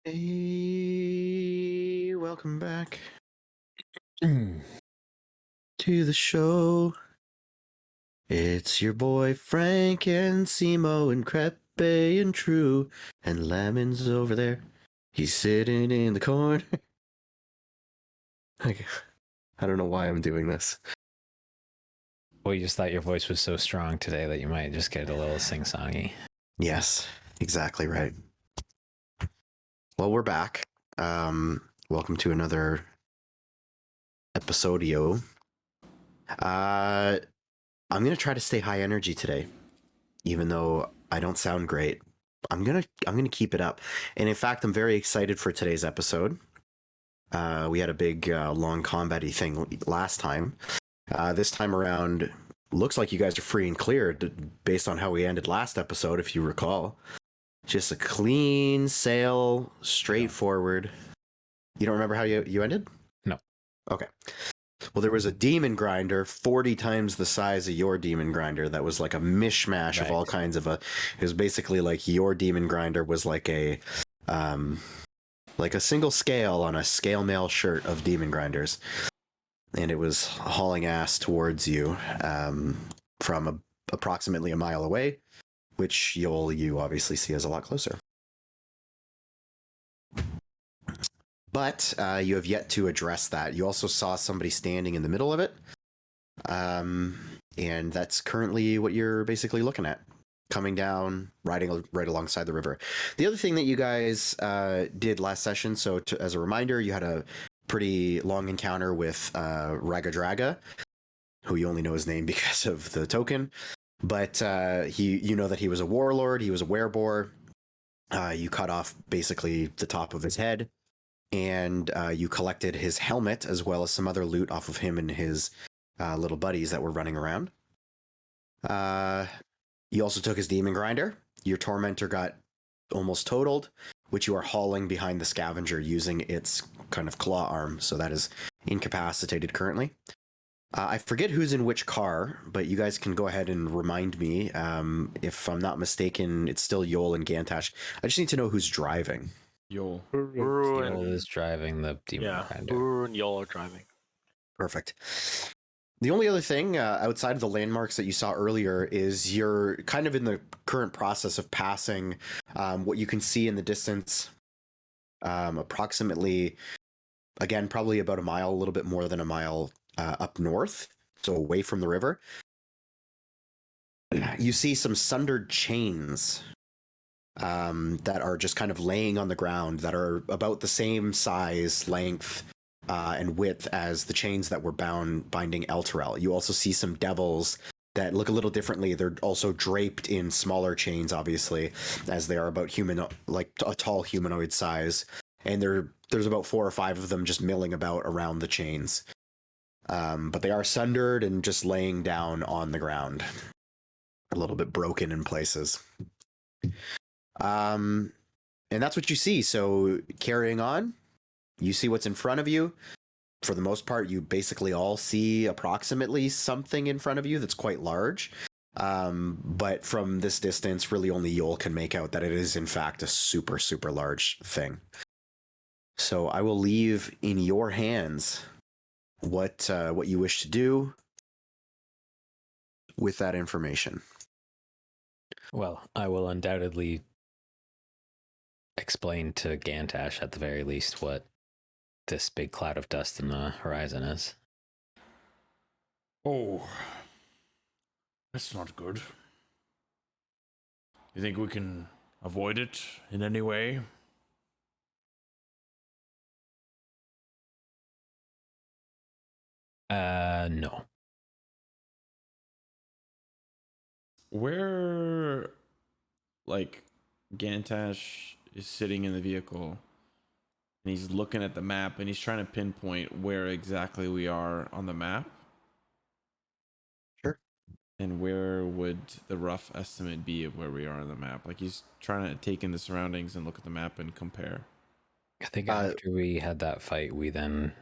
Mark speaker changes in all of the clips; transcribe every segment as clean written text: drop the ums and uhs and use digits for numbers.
Speaker 1: Hey, welcome back to the show. It's your boy Phrank and Simo and Krepe and Trieu, and Lemon's over there. He's sitting in the corner. I don't know why I'm doing this.
Speaker 2: Well, you just thought your voice was so strong today that you might just get a little sing-songy.
Speaker 1: Yes, exactly right. Well, we're back. Welcome to another episodio. I'm gonna try to stay high energy today, even though I don't sound great. I'm gonna keep it up, and in fact, I'm very excited for today's episode. We had a big long combat-y thing last time. This time around, looks like you guys are free and clear based on how we ended last episode, if you recall. Just a clean sail, straightforward. You don't remember how you ended?
Speaker 2: No.
Speaker 1: Okay. Well, there was a demon grinder 40 times the size of your demon grinder that was like a mishmash of all kinds of it was basically like your demon grinder was like a single scale on a scale mail shirt of demon grinders. And it was hauling ass towards you from approximately a mile away, which you obviously see as a lot closer. But you have yet to address that. You also saw somebody standing in the middle of it. And that's currently what you're basically looking at. Coming down, riding right alongside the river. The other thing that you guys did last session, so as a reminder, you had a pretty long encounter with Ragadraga, who you only know his name because of the token. But you know that he was a warlord, he was a werebore. You cut off basically the top of his head. And you collected his helmet as well as some other loot off of him and his little buddies that were running around. You also took his demon grinder. Your tormentor got almost totaled, which you are hauling behind the scavenger using its kind of claw arm, so that is incapacitated currently. I forget who's in which car, but you guys can go ahead and remind me. If I'm not mistaken, it's still Yoll and Gantash. I just need to know who's driving.
Speaker 3: Yoll.
Speaker 2: Yoll is driving the demon grinder.
Speaker 4: Buru and Yoll are driving.
Speaker 1: Perfect. The only other thing outside of the landmarks that you saw earlier is you're kind of in the current process of passing what you can see in the distance, approximately, again, probably about a mile, a little bit more than a mile up north, so away from the river. You see some sundered chains that are just kind of laying on the ground that are about the same size, length, and width as the chains that were binding Elturel. You also see some devils that look a little differently. They're also draped in smaller chains, obviously, as they are about like a tall humanoid size. And there's about 4 or 5 of them just milling about around the chains. But they are sundered and just laying down on the ground, a little bit broken in places. And that's what you see. So carrying on, you see what's in front of you. For the most part, you basically all see approximately something in front of you that's quite large. But from this distance, really only Yoll can make out that it is in fact a super, super large thing. So I will leave in your hands what you wish to do with that information.
Speaker 2: Well, I will undoubtedly explain to Gantash at the very least what this big cloud of dust in the horizon is.
Speaker 3: Oh, that's not good. You think we can avoid it in any way?
Speaker 2: No.
Speaker 3: Where, like, Gantash is sitting in the vehicle and he's looking at the map and he's trying to pinpoint where exactly we are on the map.
Speaker 1: Sure.
Speaker 3: And where would the rough estimate be of where we are on the map? Like, he's trying to take in the surroundings and look at the map and compare.
Speaker 2: I think after we had that fight, we then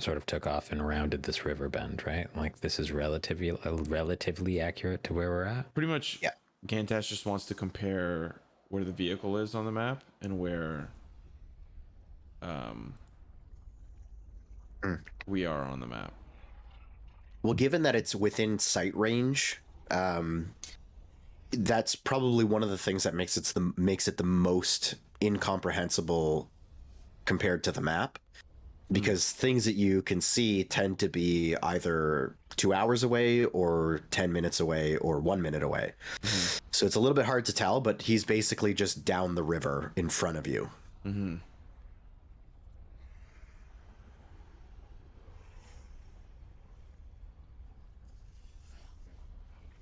Speaker 2: sort of took off and rounded this river bend, right? Like, this is relatively accurate to where we're at.
Speaker 3: Pretty much,
Speaker 1: yeah.
Speaker 3: Gantash just wants to compare where the vehicle is on the map and where we are on the map.
Speaker 1: Well, given that it's within sight range, that's probably one of the things that makes it the most incomprehensible compared to the map, because things that you can see tend to be either 2 hours away or 10 minutes away or 1 minute away. So it's a little bit hard to tell, but he's basically just down the river in front of you.
Speaker 3: Do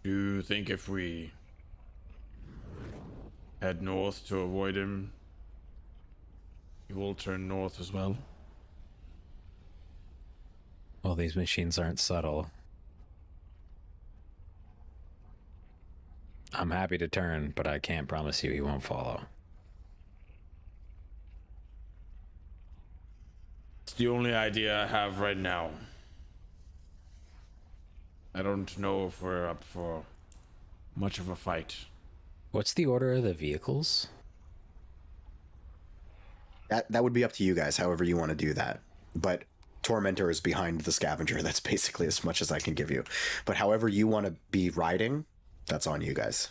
Speaker 3: you think if we head north to avoid him, he will turn north as well?
Speaker 2: Well, these machines aren't subtle. I'm happy to turn, but I can't promise you he won't follow.
Speaker 3: It's the only idea I have right now. I don't know if we're up for much of a fight.
Speaker 2: What's the order of the vehicles?
Speaker 1: That would be up to you guys, however you want to do that. But Tormentor is behind the Scavenger. That's basically as much as I can give you. But however you want to be riding, that's on you guys.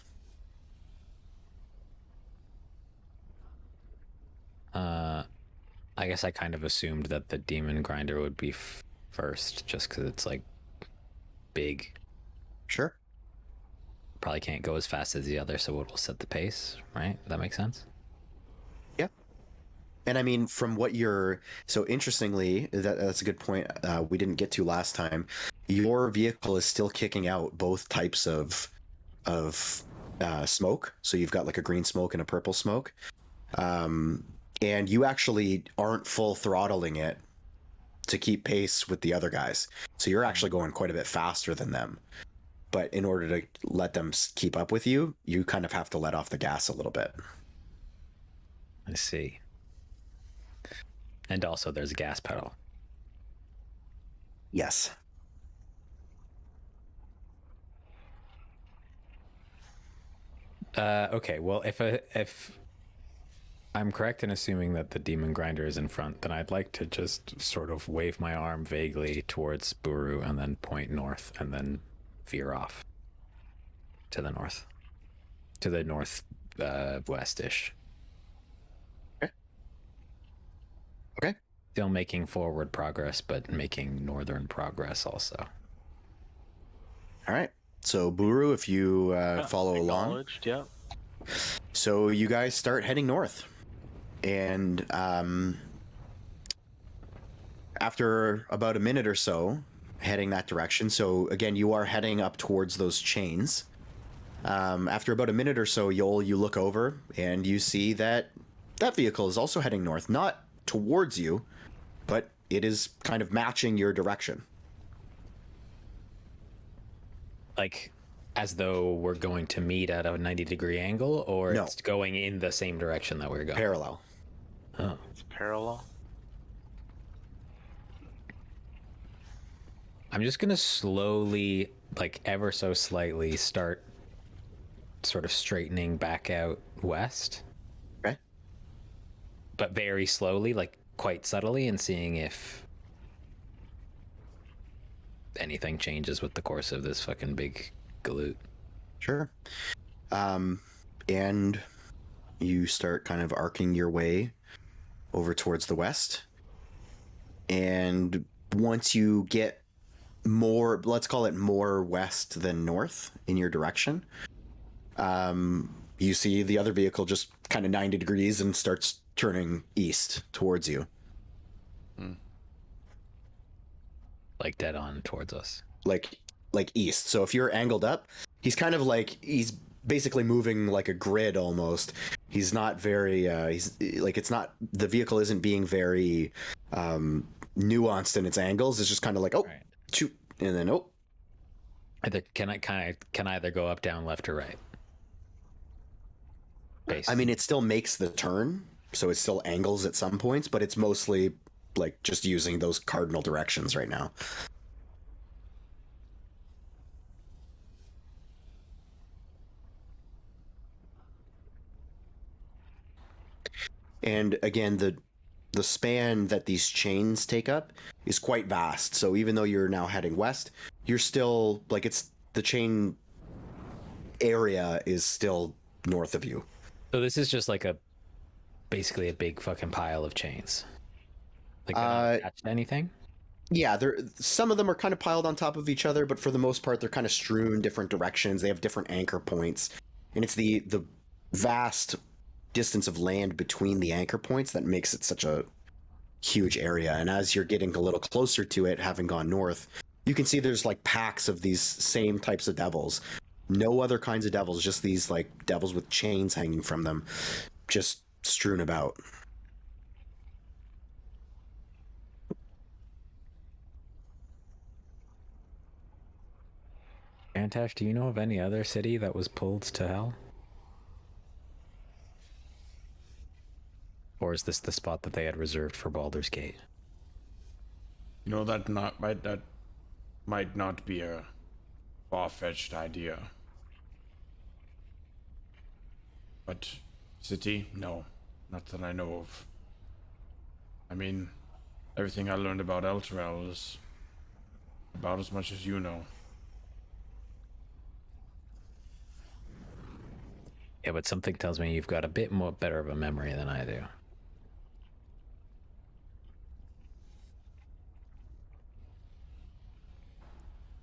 Speaker 2: I guess I kind of assumed that the Demon Grinder would be first, just because it's like big.
Speaker 1: Sure.
Speaker 2: Probably can't go as fast as the other, so it will set the pace, right? That makes sense?
Speaker 1: Yeah. And I mean, from what you're... So interestingly, that's a good point we didn't get to last time. Your vehicle is still kicking out both types of smoke. So you've got like a green smoke and a purple smoke. And you actually aren't full throttling it to keep pace with the other guys. So you're actually going quite a bit faster than them. But in order to let them keep up with you, you kind of have to let off the gas a little bit.
Speaker 2: I see. And also there's a gas pedal.
Speaker 1: Yes.
Speaker 2: Okay, well, if I'm correct in assuming that the Demon Grinder is in front, then I'd like to just sort of wave my arm vaguely towards Buru and then point north and then veer off to the north. To the north west-ish.
Speaker 1: Okay. Okay.
Speaker 2: Still making forward progress, but making northern progress also.
Speaker 1: All right. So Buru, if you follow along.
Speaker 4: Yeah.
Speaker 1: So you guys start heading north. And after about a minute or so, heading that direction. So again, you are heading up towards those chains. After about a minute or so, Yoll, you look over and you see that that vehicle is also heading north, not towards you, but it is kind of matching your direction.
Speaker 2: Like, as though we're going to meet at a 90-degree angle, or
Speaker 1: No.
Speaker 2: It's going in the same direction that we're going?
Speaker 1: Parallel.
Speaker 2: Oh.
Speaker 4: It's parallel.
Speaker 2: I'm just going to slowly, like ever so slightly, start sort of straightening back out west.
Speaker 1: Okay.
Speaker 2: But very slowly, like quite subtly, and seeing if anything changes with the course of this fucking big galoot.
Speaker 1: Sure. And you start kind of arcing your way over towards the west. And once you get more, let's call it more west than north in your direction, you see the other vehicle just kind of 90 degrees and starts turning east towards you.
Speaker 2: Like dead on towards us.
Speaker 1: Like east. So if you're angled up, he's kind of like, he's basically moving like a grid almost. He's not very he's like, it's not, the vehicle isn't being very nuanced in its angles. It's just kind of like, oh, right. Shoot, and then oh.
Speaker 2: Either can I either go up, down, left, or right?
Speaker 1: Basically. I mean, it still makes the turn, so it still angles at some points, but it's mostly like just using those cardinal directions right now. And again, the span that these chains take up is quite vast. So even though you're now heading west, you're still like it's the chain area is still north of you.
Speaker 2: So this is just like basically a big fucking pile of chains. Like they're not attached to anything.
Speaker 1: Yeah, some of them are kind of piled on top of each other, but for the most part, they're kind of strewn different directions. They have different anchor points, and it's the vast distance of land between the anchor points that makes it such a huge area. And as you're getting a little closer to it, having gone north, you can see there's like packs of these same types of devils. No other kinds of devils, just these like devils with chains hanging from them, just strewn about.
Speaker 2: Gantash, do you know of any other city that was pulled to hell? Or is this the spot that they had reserved for Baldur's Gate?
Speaker 3: You know, that might not be a far-fetched idea. But city? No. Not that I know of. I mean, everything I learned about Elturel is about as much as you know.
Speaker 2: Yeah, but something tells me you've got a bit more better of a memory than I do.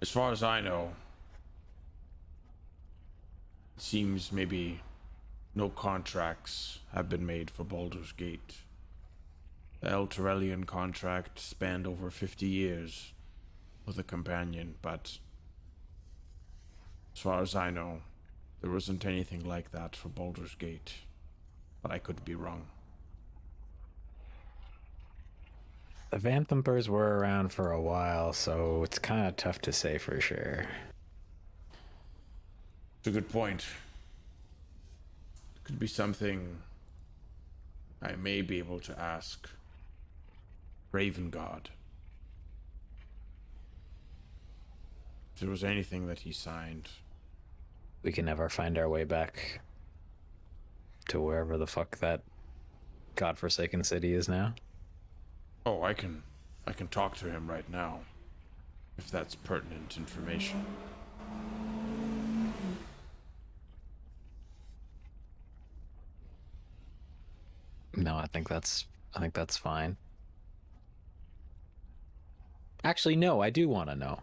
Speaker 3: As far as I know, it seems maybe no contracts have been made for Baldur's Gate. The Elturelian contract spanned over 50 years with a companion, but as far as I know, there wasn't anything like that for Baldur's Gate. But I could be wrong.
Speaker 2: The Vanthampers were around for a while, so it's kind of tough to say for sure.
Speaker 3: It's a good point. It could be something I may be able to ask Raven God. If there was anything that he signed.
Speaker 2: We can never find our way back to wherever the fuck that godforsaken city is now.
Speaker 3: Oh, I can talk to him right now, if that's pertinent information.
Speaker 2: No, I think that's fine. Actually, no, I do want to know.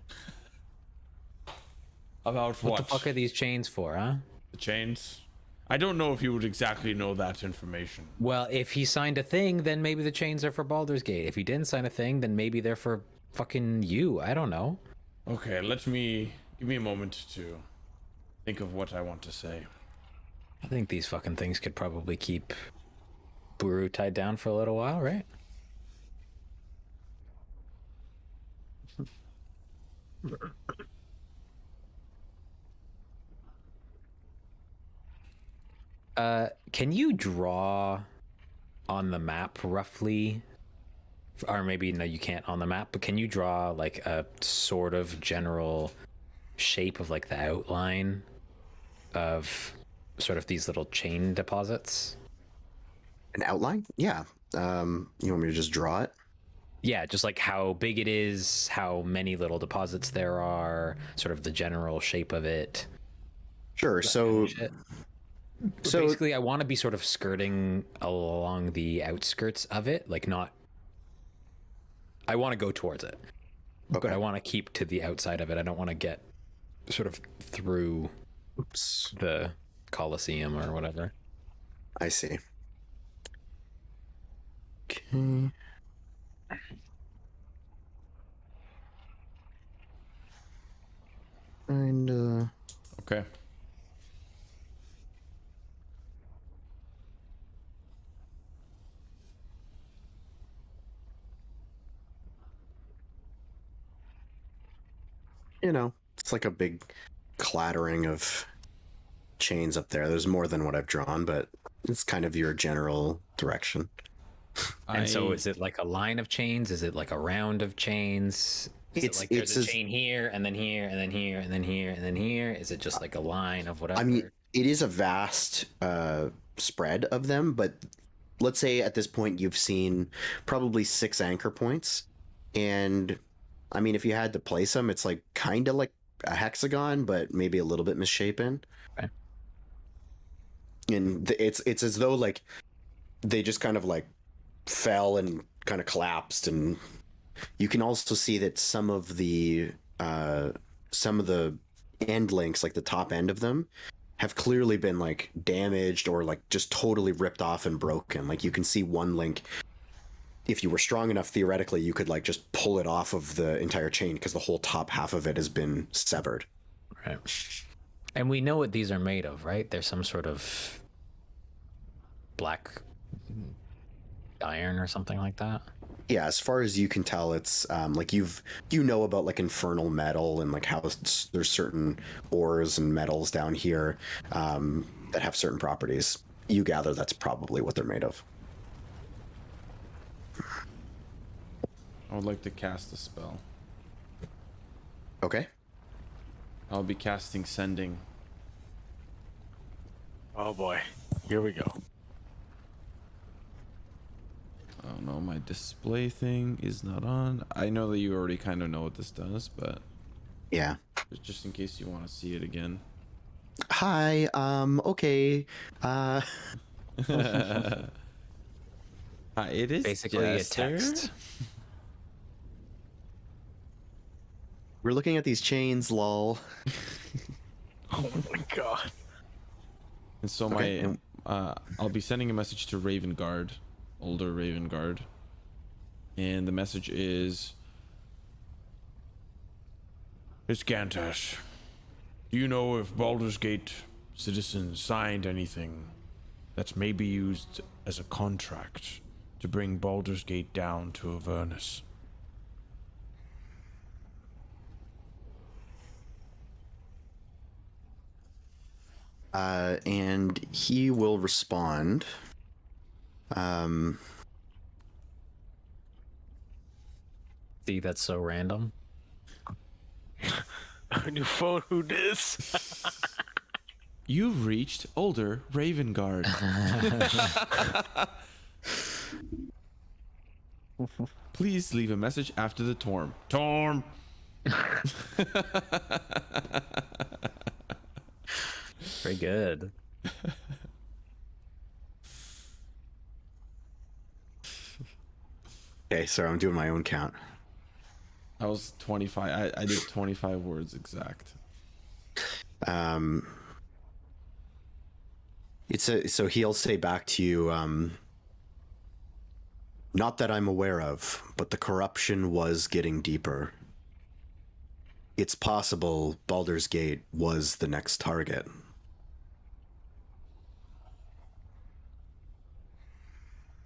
Speaker 3: About what?
Speaker 2: What the fuck are these chains for, huh?
Speaker 3: The chains? I don't know if you would exactly know that information.
Speaker 2: Well, if he signed a thing, then maybe the chains are for Baldur's Gate. If he didn't sign a thing, then maybe they're for fucking you. I don't know.
Speaker 3: Okay, give me a moment to think of what I want to say.
Speaker 2: I think these fucking things could probably keep Buru tied down for a little while, right? Can you draw on the map roughly? Or maybe no, you can't on the map, but can you draw like a sort of general shape of like the outline of sort of these little chain deposits?
Speaker 1: An outline? Yeah. You want me to just draw it?
Speaker 2: Yeah, just like how big it is, how many little deposits there are, sort of the general shape of it.
Speaker 1: Sure. So
Speaker 2: basically, I want to be sort of skirting along the outskirts of it, like not. I want to go towards it,
Speaker 1: okay.
Speaker 2: But I want to keep to the outside of it. I don't want to get sort of through the Colosseum or whatever.
Speaker 1: I see. Okay. And
Speaker 3: okay.
Speaker 1: you know, it's like a big clattering of chains up there. There's more than what I've drawn, but it's kind of your general direction.
Speaker 2: And so is it like a line of chains? Is it like a round of chains? Is it like there's a chain here, and then here, and then here, and then here, and then here? Is it just like a line of whatever?
Speaker 1: I mean, it is a vast spread of them, but let's say at this point you've seen probably 6 anchor points, and I mean, if you had to place them, it's like kind of like a hexagon, but maybe a little bit misshapen.
Speaker 2: Okay.
Speaker 1: And it's as though like they just kind of like fell and kind of collapsed, and you can also see that some of the end links, like the top end of them, have clearly been like damaged or like just totally ripped off and broken. Like you can see one link, if you were strong enough, theoretically, you could like just pull it off of the entire chain because the whole top half of it has been severed.
Speaker 2: Right. And we know what these are made of, right? They're some sort of black iron or something like that.
Speaker 1: Yeah, as far as you can tell, it's like you know about like infernal metal and like how there's certain ores and metals down here that have certain properties. You gather that's probably what they're made of.
Speaker 3: I would like to cast a spell.
Speaker 1: Okay.
Speaker 3: I'll be casting Sending.
Speaker 4: Oh boy, here we go.
Speaker 3: Oh no, my display thing is not on. I know that you already kind of know what this does, but
Speaker 1: Yeah.
Speaker 3: just in case you want to see it again.
Speaker 1: Hi. Okay.
Speaker 3: It is
Speaker 2: Basically a
Speaker 3: Jester.
Speaker 2: text.
Speaker 1: We're looking at these chains, lol.
Speaker 4: Oh my god.
Speaker 3: And so
Speaker 1: Okay,
Speaker 3: I'll be sending a message to Raven Guard, older Raven Guard, and the message is, it's Gantash. Do you know if Baldur's Gate citizens signed anything that's maybe used as a contract to bring Baldur's Gate down to Avernus?
Speaker 1: And he will respond.
Speaker 2: See, that's so random.
Speaker 4: New phone, who dis?
Speaker 3: You've reached older Raven Guard. Please leave a message after the Torm. Torm!
Speaker 2: Very good.
Speaker 1: Okay, sorry, I'm doing my own count.
Speaker 3: I was 25. I did 25 words exact.
Speaker 1: So he'll say back to you, not that I'm aware of, but the corruption was getting deeper. It's possible Baldur's Gate was the next target.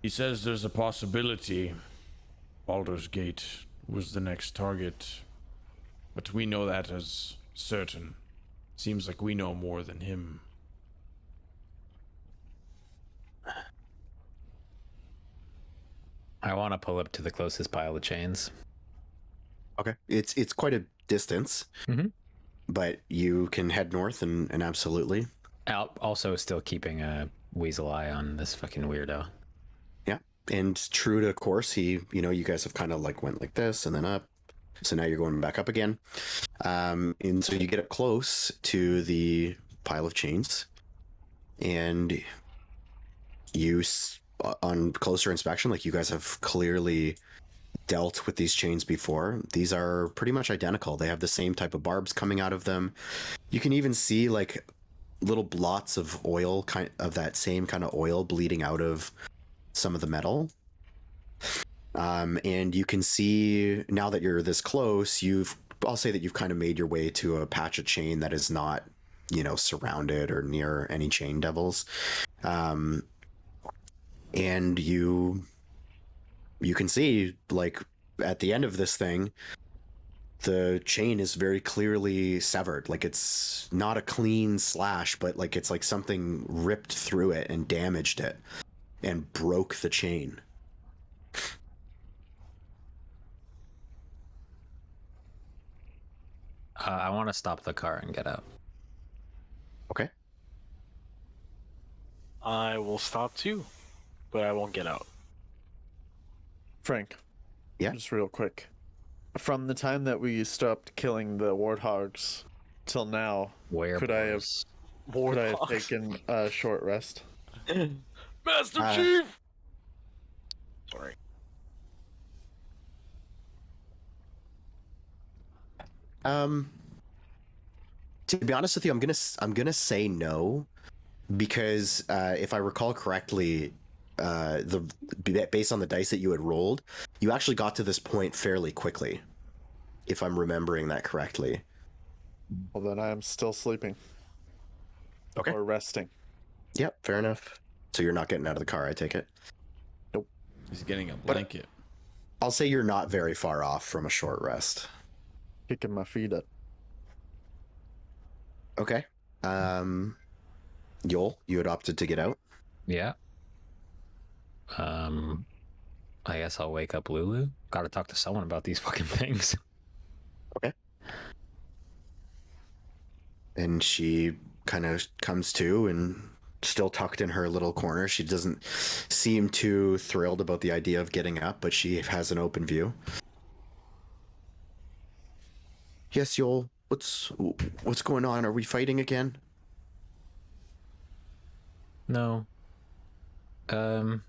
Speaker 3: He says there's a possibility Baldur's Gate was the next target, but we know that as certain. Seems like we know more than him.
Speaker 2: I want to pull up to the closest pile of chains.
Speaker 1: Okay. It's quite a distance, but you can head north and absolutely.
Speaker 2: Also still keeping a weasel eye on this fucking weirdo.
Speaker 1: Yeah. And true to course, you guys have kind of like went like this and then up. So now you're going back up again. And so you get up close to the pile of chains, and on closer inspection, like you guys have clearly dealt with these chains before. These are pretty much identical. They have the same type of barbs coming out of them. You can even see like little blots of oil, kind of that same kind of oil bleeding out of some of the metal. And you can see now that you're this close, I'll say that you've kind of made your way to a patch of chain that is not, surrounded or near any chain devils. And you can see, like, at the end of this thing, the chain is very clearly severed. Like, it's not a clean slash, but like it's like something ripped through it and damaged it and broke the chain.
Speaker 2: I want to stop the car and get out.
Speaker 1: Okay.
Speaker 4: I will stop too. but I won't get out.
Speaker 5: Frank.
Speaker 1: Yeah?
Speaker 5: Just real quick. From the time that we stopped killing the warthogs till now,
Speaker 2: Where
Speaker 5: could I have taken a short rest?
Speaker 4: Master Chief! Sorry.
Speaker 1: To be honest with you, I'm gonna say no, because if I recall correctly, based on the dice that you had rolled, you actually got to this point fairly quickly, if I'm remembering that correctly.
Speaker 5: Well, then I am still sleeping.
Speaker 1: Okay.
Speaker 5: Or resting.
Speaker 1: Yep, fair enough. So you're not getting out of the car, I take it.
Speaker 3: He's getting a blanket.
Speaker 1: I'll say you're not very far off from a short rest.
Speaker 5: Kicking my feet up.
Speaker 1: Okay. Yoll, you had opted to get out.
Speaker 2: Yeah. I guess I'll wake up Lulu. Gotta talk to someone about these fucking things.
Speaker 1: Okay. And she kind of comes to and still tucked in her little corner. She doesn't seem too thrilled about the idea of getting up, but she has an open view. Yes, Yoll, what's going on? Are we fighting again?
Speaker 2: No. Have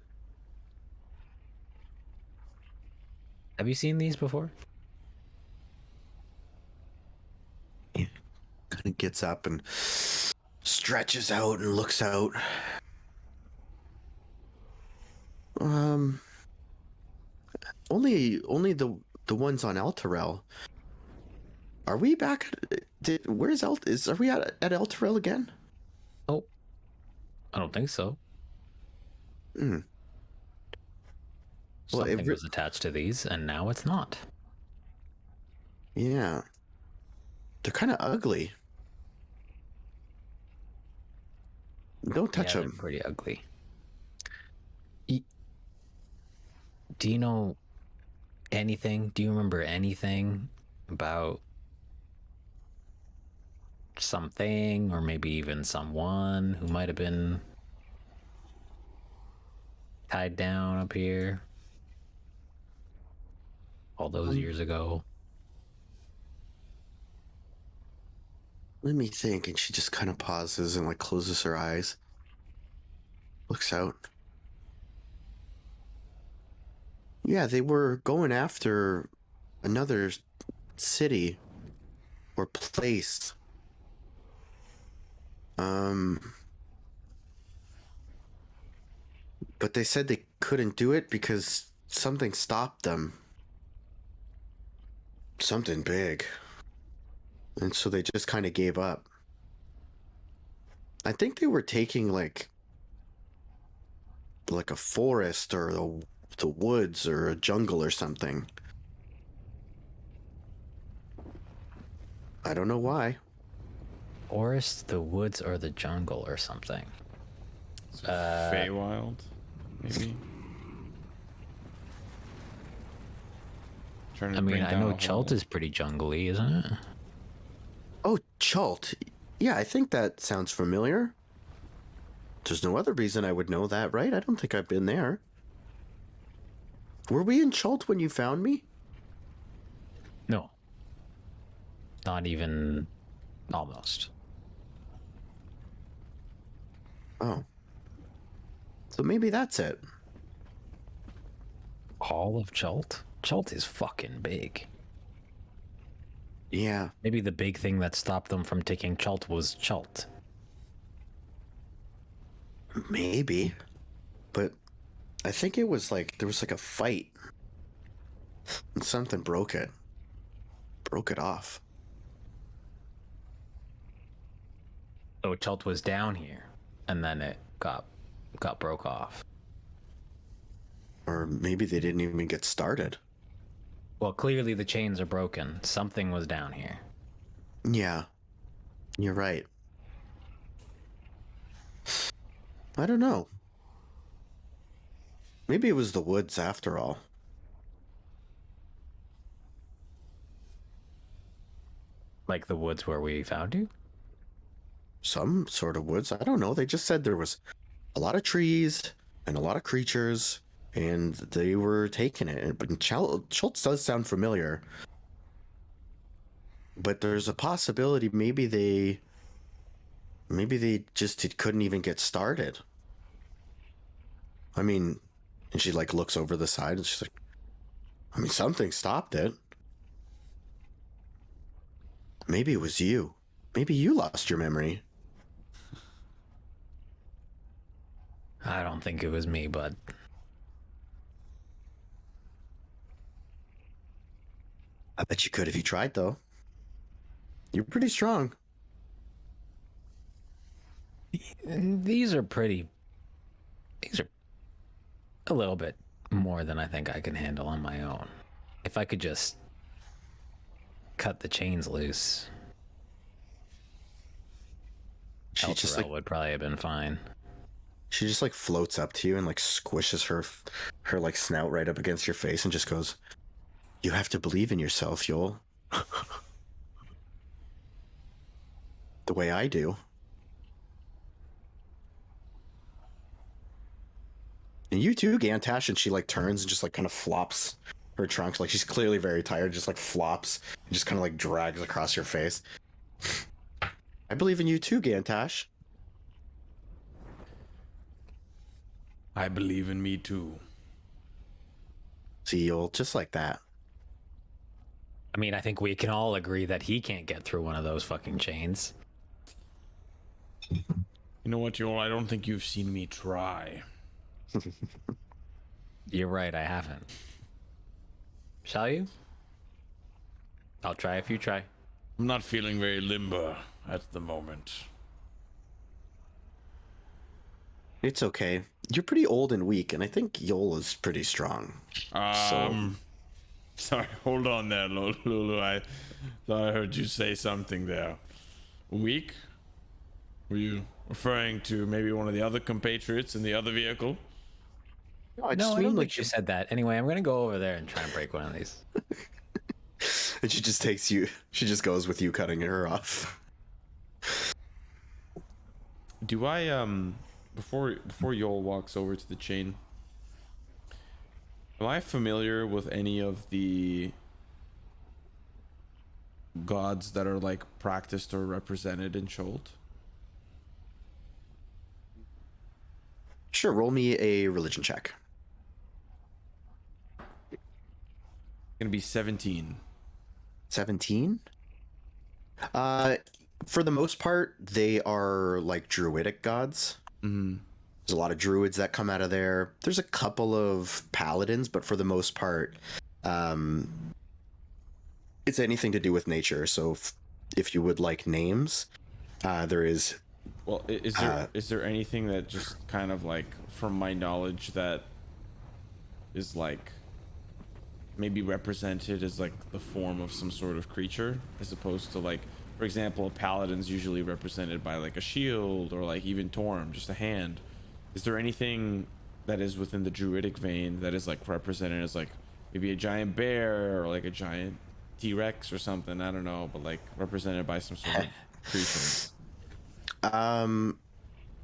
Speaker 2: you seen these before?
Speaker 1: He kind of gets up and stretches out and looks out. Only the ones on Elturel. Are we back? Where's are we at Elturel again?
Speaker 2: Oh, I don't think so.
Speaker 1: Hmm. Well,
Speaker 2: Something was attached to these, and now it's not.
Speaker 1: Yeah. They're kind of ugly. Don't touch
Speaker 2: Yeah,
Speaker 1: them.
Speaker 2: they're pretty ugly. Do you know anything? Do you remember anything about something, or maybe even someone who might have been tied down up here all those years ago?
Speaker 1: Let me think. And she just kind of pauses and like closes her eyes. Looks out. Yeah, they were going after another city or place. But they said they couldn't do it because something stopped them. Something big. And so they just kind of gave up. I think they were taking like a forest or the woods or a jungle or something. I don't know why.
Speaker 2: Forest, the woods, or the jungle, or something.
Speaker 3: Feywild, maybe. Trying to
Speaker 2: I mean,
Speaker 3: bring
Speaker 2: I
Speaker 3: down
Speaker 2: know
Speaker 3: a
Speaker 2: Chult
Speaker 3: whole-
Speaker 2: is pretty jungly, isn't it?
Speaker 1: Oh, Chult. Yeah, I think that sounds familiar. There's no other reason I would know that, right? I don't think I've been there. Were we in Chult when you found me?
Speaker 2: No. Not even almost.
Speaker 1: Oh. So maybe that's it.
Speaker 2: All of Chult? Chult is fucking big.
Speaker 1: Yeah.
Speaker 2: Maybe the big thing that stopped them from taking Chult was Chult.
Speaker 1: Maybe. But I think it was like there was like a fight. And something broke it. Broke it off.
Speaker 2: So Chult was down here, and then it got broke off.
Speaker 1: Or maybe they didn't even get started.
Speaker 2: Well, clearly the chains are broken. Something was down here.
Speaker 1: Yeah. You're right. I don't know. Maybe it was the woods after all.
Speaker 2: Like the woods where we found you?
Speaker 1: Some sort of woods. I don't know. They just said there was a lot of trees, and a lot of creatures, and they were taking it. But Schultz does sound familiar. But there's a possibility maybe they just couldn't even get started. I mean, and she like looks over the side and she's like, I mean, something stopped it. Maybe it was you. Maybe you lost your memory.
Speaker 2: I don't think it was me, bud.
Speaker 1: I bet you could if you tried, though. You're pretty strong.
Speaker 2: These are a little bit more than I think I can handle on my own. If I could just cut the chains loose,
Speaker 1: She just like
Speaker 2: would probably have been fine.
Speaker 1: she just like floats up to you and like squishes her like snout right up against your face and just goes, "You have to believe in yourself, Yoll." The way I do. And you too, Gantash. And she like turns and just like kind of flops her trunk. Like she's clearly very tired, just like flops and just kind of like drags across your face. I believe in you too, Gantash.
Speaker 3: I believe in me too.
Speaker 1: See, Yoll, just like that.
Speaker 2: I mean, I think we can all agree that he can't get through one of those fucking chains.
Speaker 3: You know what, Yoll? I don't think you've seen me try.
Speaker 2: You're right, I haven't. Shall you? I'll try if you try.
Speaker 3: I'm not feeling very limber at the moment.
Speaker 1: It's okay. You're pretty old and weak, and I think Yoll is pretty strong.
Speaker 3: Sorry, hold on there, Lulu. I thought I heard you say something there. Weak? Were you referring to maybe one of the other compatriots in the other vehicle?
Speaker 1: I
Speaker 2: No,
Speaker 1: just
Speaker 2: I
Speaker 1: mean
Speaker 2: don't
Speaker 1: like
Speaker 2: think you said that. Anyway, I'm gonna go over there and try and break one of these.
Speaker 1: and she just takes you. She just goes with you, cutting her off.
Speaker 3: Do I before Yoll walks over to the chain, am I familiar with any of the gods that are like practiced or represented in Scholt?
Speaker 1: Sure, roll me a religion check.
Speaker 3: Gonna be 17.
Speaker 1: 17? For the most part, they are like druidic gods.
Speaker 3: Mm-hmm.
Speaker 1: There's a lot of druids that come out of there. There's a couple of paladins, but for the most part, it's anything to do with nature. So if you would like names, there is.
Speaker 3: Well, is there anything that just kind of like, from my knowledge, that is like maybe represented as like the form of some sort of creature, as opposed to like, for example, a paladin's usually represented by like a shield or like even Torm, just a hand. Is there anything that is within the druidic vein that is like represented as like maybe a giant bear or like a giant T-Rex or something? I don't know, but like represented by some sort of creature.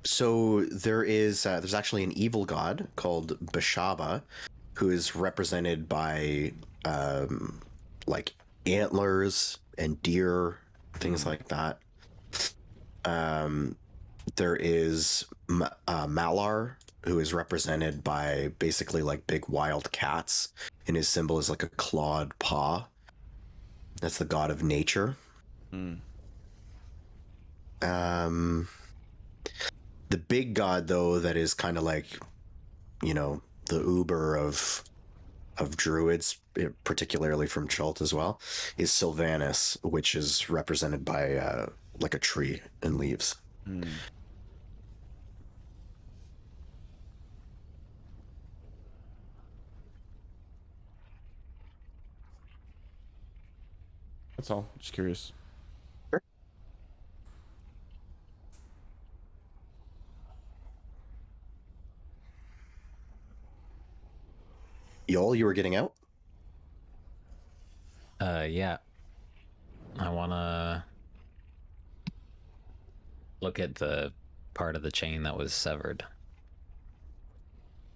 Speaker 1: So there is there's actually an evil god called Bashaba, who is represented by like antlers and deer, things like that. There is Malar, who is represented by basically like big wild cats, and his symbol is like a clawed paw. That's the god of nature. The big god, though, that is kind of like, you know, the Uber of druids, particularly from Chult as well, is Sylvanus, which is represented by like a tree and leaves.
Speaker 3: That's all. Just curious.
Speaker 1: Yoll, you were getting out?
Speaker 2: Yeah. I wanna look at the part of the chain that was severed.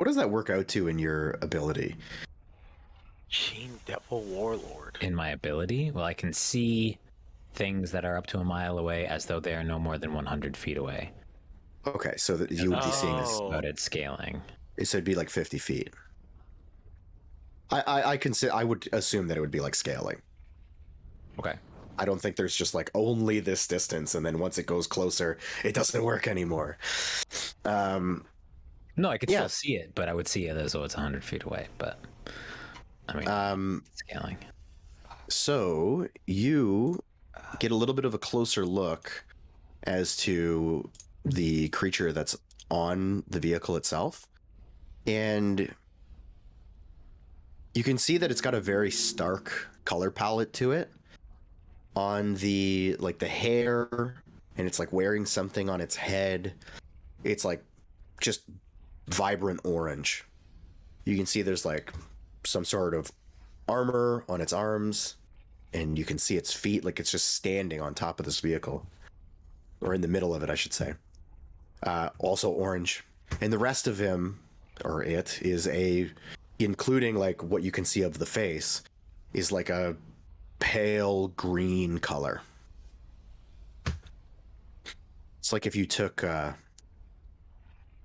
Speaker 1: What does that work out to in your ability?
Speaker 4: Chain Devil Warlord.
Speaker 2: In my ability, well, I can see things that are up to a mile away as though they are no more than 100 feet away.
Speaker 1: Okay, so that you would be seeing this.
Speaker 4: Oh.
Speaker 2: About its scaling.
Speaker 1: So it'd be like 50 feet. I would assume that it would be like scaling.
Speaker 2: Okay.
Speaker 1: I don't think there's just like only this distance, and then once it goes closer, it doesn't work anymore.
Speaker 2: No, I could still see it, but I would see it as though it's 100 feet away. But I mean, scaling.
Speaker 1: So you get a little bit of a closer look as to the creature that's on the vehicle itself, and you can see that it's got a very stark color palette to it on the hair, and it's like wearing something on its head. It's like just vibrant orange. You can see there's like some sort of armor on its arms, and you can see its feet, like it's just standing on top of this vehicle, or in the middle of it, I should say. Also orange. And the rest of him, or it, is including like what you can see of the face, is like a pale green color. It's like if you took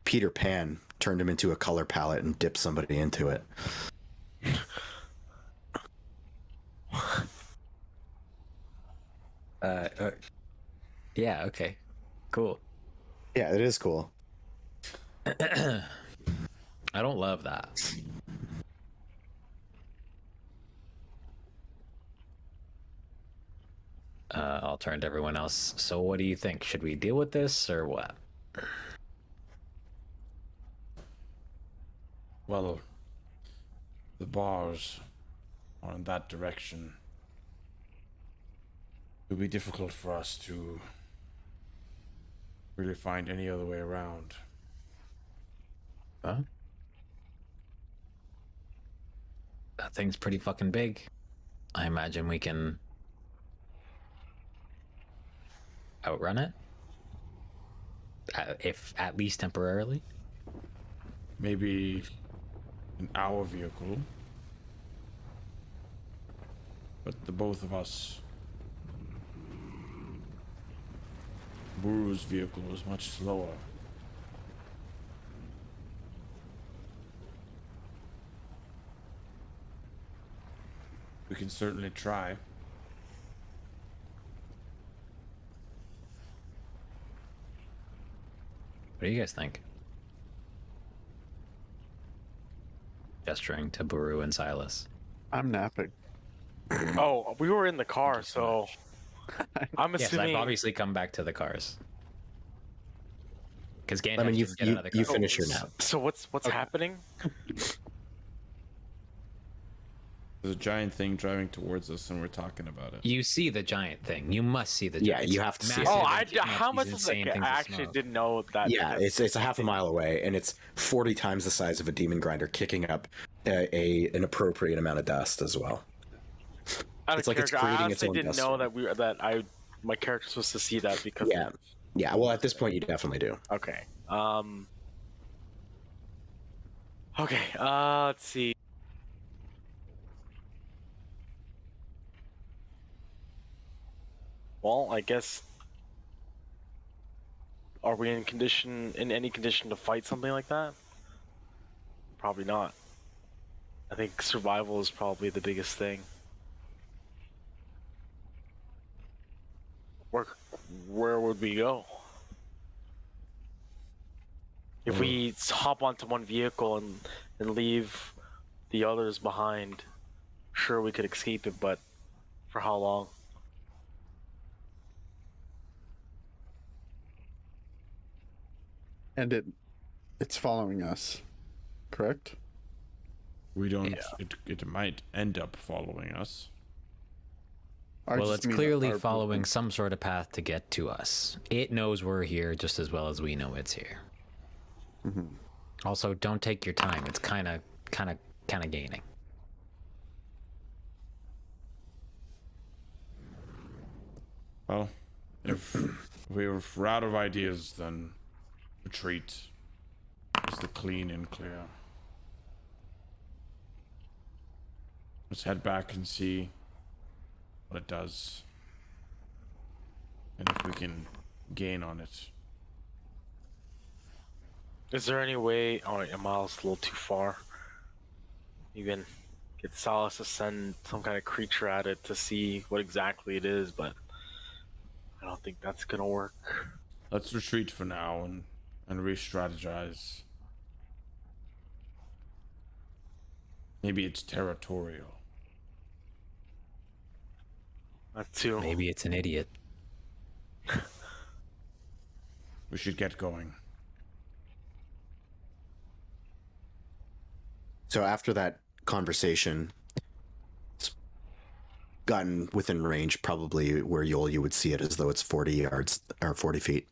Speaker 1: Peter Pan, turned him into a color palette, and dipped somebody into it.
Speaker 2: Yeah, okay. Cool.
Speaker 1: Yeah, it is cool.
Speaker 2: I don't love that. I'll turn to everyone else. So what do you think? Should we deal with this or what?
Speaker 3: Well, the bars are in that direction. It would be difficult for us to really find any other way around.
Speaker 2: Huh? That thing's pretty fucking big. I imagine we can outrun it, if at least temporarily.
Speaker 3: Maybe in our vehicle, but the both of us. Buru's vehicle is much slower. We can certainly try.
Speaker 2: What do you guys think? Gesturing to Buru and Silas.
Speaker 5: I'm napping.
Speaker 4: Oh, we were in the car, so I'm
Speaker 2: Yes,
Speaker 4: assuming.
Speaker 2: I've obviously come back to the cars. Because Gantash
Speaker 1: I mean,
Speaker 2: didn't get another car.
Speaker 1: you finish your nap.
Speaker 4: So what's happening?
Speaker 3: There's a giant thing driving towards us, and we're talking about it.
Speaker 2: You see the giant thing. You must see the
Speaker 1: Yeah,
Speaker 2: giant.
Speaker 1: you have to see it.
Speaker 4: Oh,
Speaker 2: Massive,
Speaker 4: how much
Speaker 2: these
Speaker 4: is it?
Speaker 2: insane
Speaker 4: I
Speaker 2: things of
Speaker 4: actually
Speaker 2: smoke.
Speaker 4: didn't know that.
Speaker 1: Yeah, it's a half a mile away, and it's 40 times the size of a demon grinder, kicking up an appropriate amount of dust as well.
Speaker 4: Out
Speaker 1: it's
Speaker 4: of
Speaker 1: like it's
Speaker 4: character, I
Speaker 1: creating its
Speaker 4: honestly
Speaker 1: own
Speaker 4: didn't
Speaker 1: dust
Speaker 4: know
Speaker 1: storm.
Speaker 4: my character was supposed to see that because.
Speaker 1: Yeah, yeah. Well, at this point, you definitely do.
Speaker 4: Okay. Okay. Let's see. Well, I guess. Are we in any condition to fight something like that? Probably not. I think survival is probably the biggest thing. Where would we go? If we hop onto one vehicle and leave the others behind, sure we could escape it, but for how long?
Speaker 5: And it's following us, correct?
Speaker 3: We don't. It might end up following us.
Speaker 5: I
Speaker 2: Well,
Speaker 5: just
Speaker 2: it's
Speaker 5: mean
Speaker 2: clearly
Speaker 5: our
Speaker 2: following
Speaker 5: movement.
Speaker 2: some sort of path to get to us. It knows we're here just as well as we know it's here.
Speaker 5: Mhm.
Speaker 2: Also, don't take your time. It's kind of gaining.
Speaker 3: Well, if we're out of ideas, then retreat is the clean and clear. Let's head back and see what it does. And if we can gain on it.
Speaker 4: Is there any way? Oh, a mile's a little too far. You can get Silas to send some kind of creature at it to see what exactly it is, but I don't think that's gonna work.
Speaker 3: Let's retreat for now and re-strategize. Maybe it's territorial.
Speaker 4: That too.
Speaker 2: Maybe it's an idiot.
Speaker 3: We should get going.
Speaker 1: So after that conversation, it's gotten within range, probably where Yoll you would see it as though it's 40 yards or 40 feet.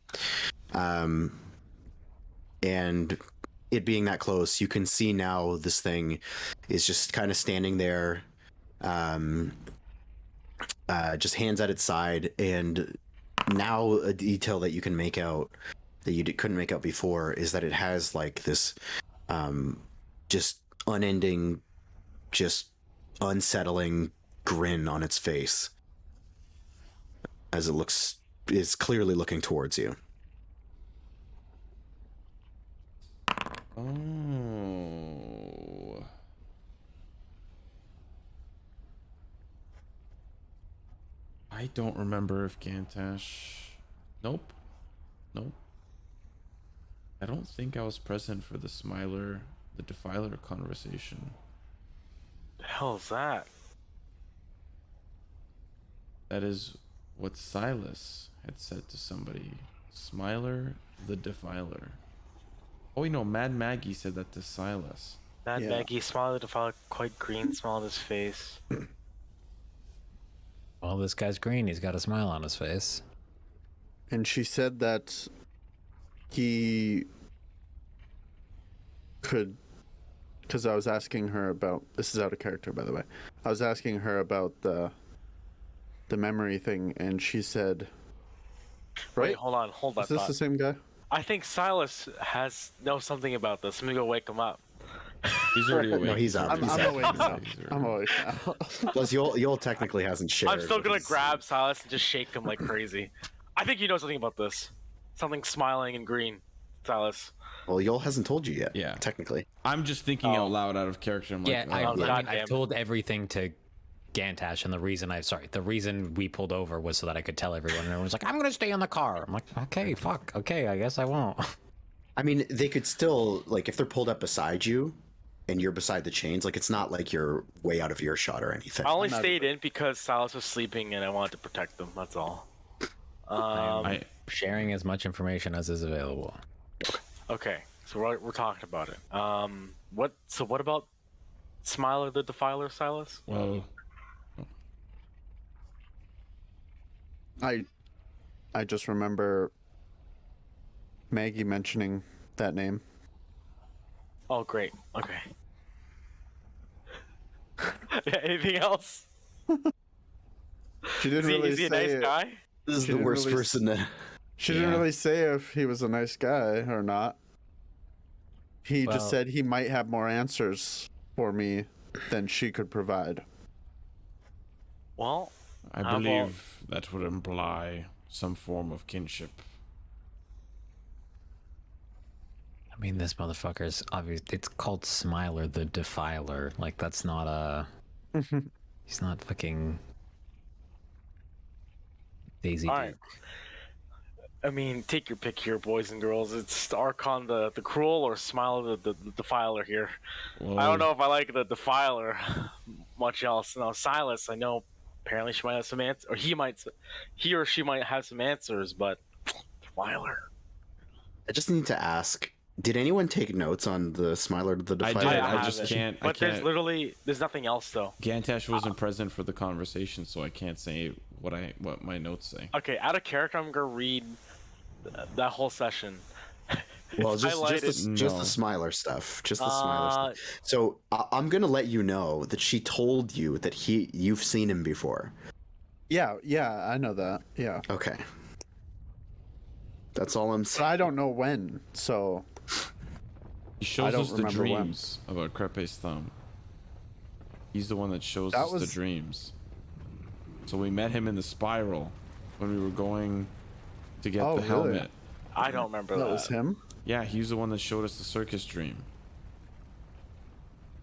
Speaker 1: And it being that close, you can see now this thing is just kind of standing there, just hands at its side. And now a detail that you can make out that you couldn't make out before is that it has like this just unending, just unsettling grin on its face as it is clearly looking towards you.
Speaker 3: Oh. I don't remember if Gantash... Nope. I don't think I was present for the Defiler conversation.
Speaker 4: The hell is that?
Speaker 3: That is what Silas had said to somebody. Smiler the Defiler. Oh, you know, Mad Maggie said that to Silas.
Speaker 4: That Maggie smiled at the Defiler, quite green, smiled at his face.
Speaker 2: Well, this guy's green. He's got a smile on his face.
Speaker 5: And she said that he could, because I was asking her about, this is out of character, by the way. I was asking her about the memory thing, and she said, right?
Speaker 4: Wait, hold on, hold that
Speaker 5: Is this
Speaker 4: thought.
Speaker 5: the same guy?
Speaker 4: I think Silas knows something about this. Let me go wake him up.
Speaker 3: He's already awake.
Speaker 1: No, he's up.
Speaker 5: I'm awake now. I'm awake now.
Speaker 1: Plus, Yoll technically hasn't shared.
Speaker 4: I'm still gonna
Speaker 1: his-
Speaker 4: grab Silas and just shake him like crazy. I think you know something about this. Something smiling and green, Silas.
Speaker 1: Well, Yoll hasn't told you yet.
Speaker 3: Yeah.
Speaker 1: Technically.
Speaker 3: I'm just thinking out loud out of character. I'm
Speaker 2: Yeah,
Speaker 3: like,
Speaker 4: oh,
Speaker 2: I mean,
Speaker 4: goddamn.
Speaker 2: I've told everything to Gantash, and the reason we pulled over was so that I could tell everyone. And everyone's like, "I'm gonna stay in the car." I'm like, "Okay, fuck, okay, I guess I won't."
Speaker 1: I mean, they could still, like, if they're pulled up beside you and you're beside the chains, like, it's not like you're way out of earshot or anything.
Speaker 4: I only stayed in because Silas was sleeping and I wanted to protect them. That's all.
Speaker 2: Sharing as much information as is available.
Speaker 4: Okay, so we're talking about it. What about Smiler the Defiler, Silas?
Speaker 3: well,
Speaker 5: I just remember Maggie mentioning that name.
Speaker 4: Oh, great. Okay. Anything else?
Speaker 5: She didn't really
Speaker 4: Is he a
Speaker 5: say
Speaker 4: nice
Speaker 5: it.
Speaker 4: guy?
Speaker 1: This is
Speaker 5: She
Speaker 1: the
Speaker 5: didn't
Speaker 1: worst
Speaker 5: really
Speaker 1: person to...
Speaker 5: She didn't really say if he was a nice guy or not. He
Speaker 2: Well-
Speaker 5: just said he might have more answers for me than she could provide.
Speaker 4: Well,
Speaker 3: I
Speaker 4: How
Speaker 3: believe that would imply some form of kinship.
Speaker 2: I mean, this motherfucker's obvious. It's called Smiler the Defiler. Like, that's not a. He's not fucking. Daisy
Speaker 4: all
Speaker 2: Duke.
Speaker 4: right. I mean, take your pick here, boys and girls. It's Archon the Cruel or Smiler the Defiler here.
Speaker 3: Well,
Speaker 4: I don't know if I like the Defiler much else. Now, Silas, I know apparently she might have some answers, or he or she might have some answers, but Defiler.
Speaker 1: I just need to ask, did anyone take notes on the Smiler the
Speaker 3: I
Speaker 1: Defiler?
Speaker 3: did.
Speaker 4: I
Speaker 3: I just
Speaker 4: haven't.
Speaker 3: can't.
Speaker 4: But
Speaker 3: I can't.
Speaker 4: there's nothing else though.
Speaker 3: Gantash wasn't present for the conversation, so I can't say what my notes say.
Speaker 4: Okay, out of character, I'm gonna read that whole session.
Speaker 1: Well,
Speaker 4: It's
Speaker 1: just
Speaker 4: highlighted.
Speaker 1: the
Speaker 3: No.
Speaker 1: Smiler stuff. Just the Smiler stuff.
Speaker 4: Uh,
Speaker 1: So I'm gonna let you know that she told you that you've seen him before.
Speaker 5: Yeah, I know that. Yeah.
Speaker 1: Okay. That's all I'm
Speaker 5: But
Speaker 1: saying.
Speaker 5: I don't know when, so
Speaker 3: He shows
Speaker 5: don't
Speaker 3: us the
Speaker 5: remember when.
Speaker 3: dreams about Krepe's thumb. He's the one that shows
Speaker 5: That
Speaker 3: us the
Speaker 5: was-
Speaker 3: dreams. So we met him in the spiral when we were going to get
Speaker 5: Oh,
Speaker 3: the
Speaker 5: really?
Speaker 3: helmet.
Speaker 4: I don't remember
Speaker 5: That
Speaker 4: that.
Speaker 5: was him.
Speaker 3: Yeah, he's the one that showed us the circus dream.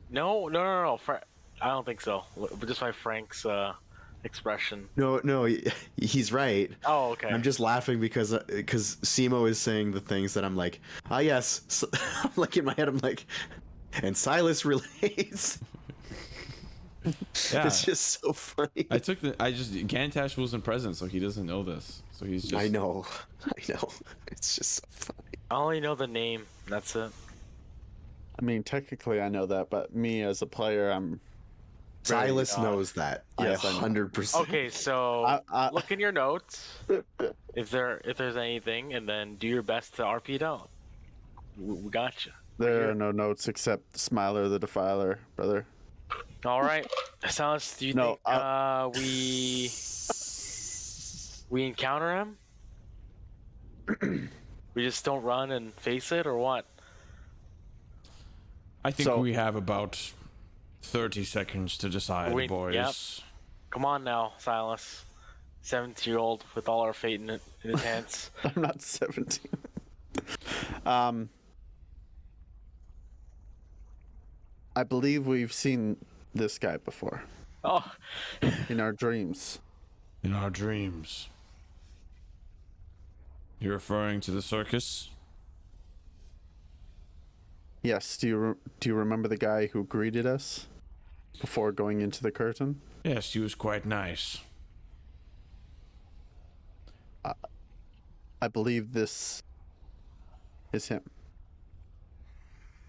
Speaker 4: No. I don't think so. Just by Frank's expression.
Speaker 1: No, he's right.
Speaker 4: Oh, okay.
Speaker 1: I'm just laughing because Simo is saying the things that I'm like, ah, yes. So, I'm like in my head, I'm like, and Silas relates.
Speaker 3: Yeah,
Speaker 1: It's just so funny.
Speaker 3: Gantash wasn't present, so he doesn't know this. So he's just.
Speaker 1: I know. It's just so funny.
Speaker 4: I only know the name. That's it.
Speaker 5: I mean, technically, I know that, but me as a player, I'm.
Speaker 1: Silas knows that.
Speaker 5: Yes, I know.
Speaker 1: 100%.
Speaker 4: Okay, so
Speaker 5: I-
Speaker 4: look in your notes if there's anything, and then do your best to RP it out. We got you.
Speaker 5: There are no notes except Smiler the Defiler, brother.
Speaker 4: All right, Silas, do you
Speaker 5: No,
Speaker 4: think we encounter him? We just don't run and face it, or what?
Speaker 3: I think
Speaker 5: So-
Speaker 3: we have about 30 seconds to decide, boys.
Speaker 4: Yep. Come on now, Silas. 17-year-old with all our fate in his hands.
Speaker 5: I'm not 17. I believe we've seen this guy before
Speaker 4: Oh,
Speaker 5: in our dreams.
Speaker 3: In our dreams. You're referring to the circus?
Speaker 5: Yes. Do you remember the guy who greeted us before going into the curtain?
Speaker 3: Yes, he was quite nice.
Speaker 5: I believe this is him.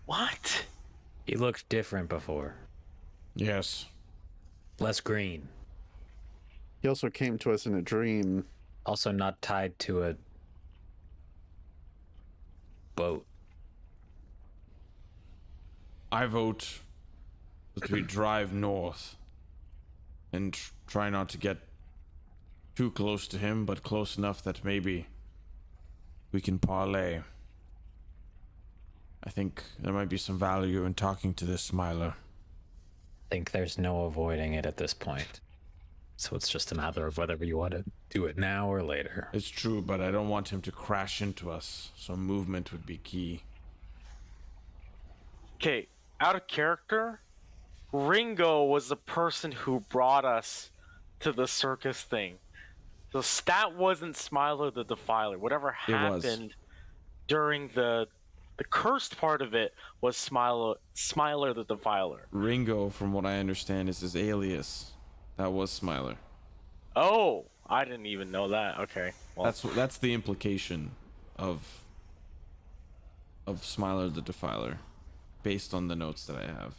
Speaker 4: what?
Speaker 2: He looked different before.
Speaker 3: Yes.
Speaker 2: Less green.
Speaker 5: He also came to us in a dream.
Speaker 2: Also not tied to a boat.
Speaker 3: I vote that we drive north and try not to get too close to him, but close enough that maybe we can parlay. I think there might be some value in talking to this Smiler.
Speaker 2: I think there's no avoiding it at this point. So it's just a matter of whether you want to do it now or later.
Speaker 3: It's true, but I don't want him to crash into us, so movement would be key.
Speaker 4: Okay, out of character, Ringo was the person who brought us to the circus thing. So that wasn't Smiler the Defiler. Whatever
Speaker 3: It was.
Speaker 4: happened during the cursed part of it was Smiler the Defiler.
Speaker 3: Ringo, from what I understand, is his alias. That was Smiler.
Speaker 4: Oh, I didn't even know that. Okay, well,
Speaker 3: That's the implication of Smiler the Defiler, based on the notes that I have.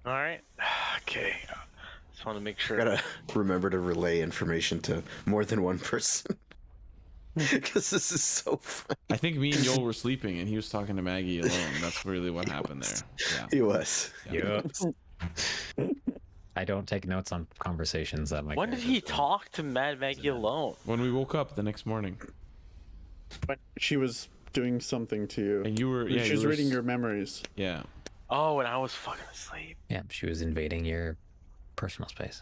Speaker 4: all right. Okay, just want to make sure.
Speaker 1: Gotta remember to relay information to more than one person. Because this is so funny.
Speaker 3: I think me and Yoll were sleeping, and he was talking to Maggie alone. That's really what happened there. Yeah.
Speaker 1: He was.
Speaker 2: Yep. I don't take notes on conversations that my
Speaker 4: When did he talk to Mad Maggie alone?
Speaker 3: When we woke up the next morning,
Speaker 5: But she was doing something to you.
Speaker 3: and you were, yeah,
Speaker 5: She
Speaker 3: you
Speaker 5: was
Speaker 3: were
Speaker 5: reading your memories.
Speaker 3: yeah.
Speaker 4: Oh, and I was fucking asleep.
Speaker 2: Yeah, she was invading your personal space.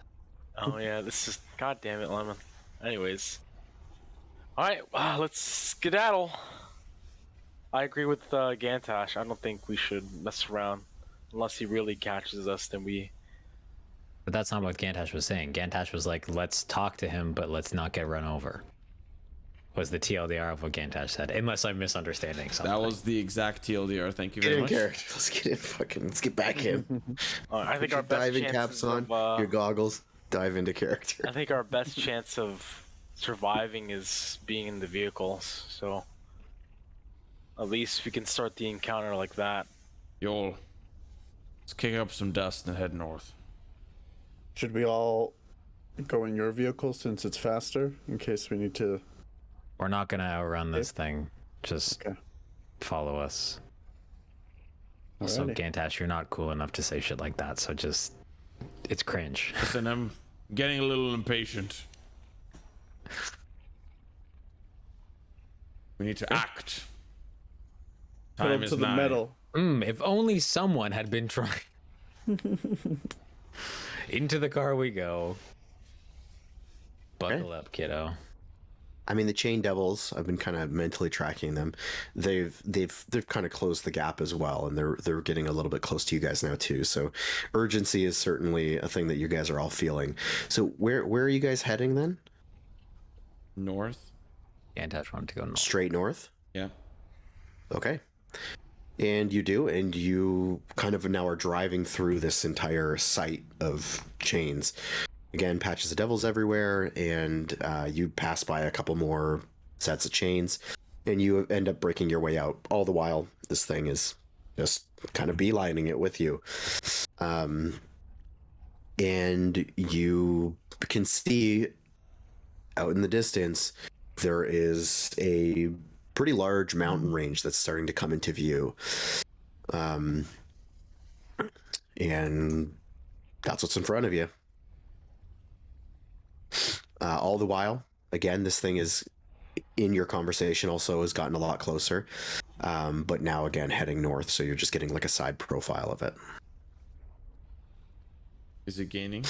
Speaker 4: Oh yeah, this is god damn it, Lemon. Anyways, all right, let's skedaddle. I agree with Gantash. I don't think we should mess around unless he really catches us. Then we.
Speaker 2: But that's not what Gantash was saying. Gantash was like, let's talk to him, but let's not get run over. Was the TLDR of what Gantash said, unless I'm misunderstanding something.
Speaker 3: That was the exact TLDR. Thank you
Speaker 1: Get
Speaker 3: very
Speaker 1: in
Speaker 3: much.
Speaker 1: character. Let's get in let's get back in.
Speaker 4: I think
Speaker 1: Put
Speaker 4: our
Speaker 1: your
Speaker 4: best
Speaker 1: diving
Speaker 4: chances
Speaker 1: caps on,
Speaker 4: of,
Speaker 1: your goggles, dive into character.
Speaker 4: I think our best chance of surviving is being in the vehicles. So at least we can start the encounter like that.
Speaker 3: Yoll, let's kick up some dust and head north.
Speaker 5: Should we all go in your vehicle since it's faster in case we need to?
Speaker 2: We're not gonna outrun this thing. Just
Speaker 5: Okay.
Speaker 2: follow us. Also,
Speaker 5: Alrighty.
Speaker 2: Gantash, you're not cool enough to say shit like that, so just... It's cringe.
Speaker 3: Listen, I'm getting a little impatient. We need to act.
Speaker 5: Put
Speaker 3: Time
Speaker 5: up
Speaker 3: is
Speaker 5: to the
Speaker 3: nigh.
Speaker 5: metal.
Speaker 2: If only someone had been trying... Into the car we go. Buckle up, kiddo.
Speaker 1: I mean, the chain devils, I've been kind of mentally tracking them. They've kind of closed the gap as well, and they're getting a little bit close to you guys now too. So urgency is certainly a thing that you guys are all feeling. So where are you guys heading then?
Speaker 3: North.
Speaker 2: Gantash wanted to go north.
Speaker 1: Straight north?
Speaker 3: Yeah.
Speaker 1: Okay. And you do, and you kind of now are driving through this entire site of chains. Again, patches of devils everywhere, and you pass by a couple more sets of chains, and you end up breaking your way out. All the while, this thing is just kind of beelining it with you. And you can see out in the distance, there is a pretty large mountain range that's starting to come into view. And that's what's in front of you. All the while, again, this thing is in your conversation also has gotten a lot closer, but now again heading north, so you're just getting like a side profile of it.
Speaker 3: Is it gaining?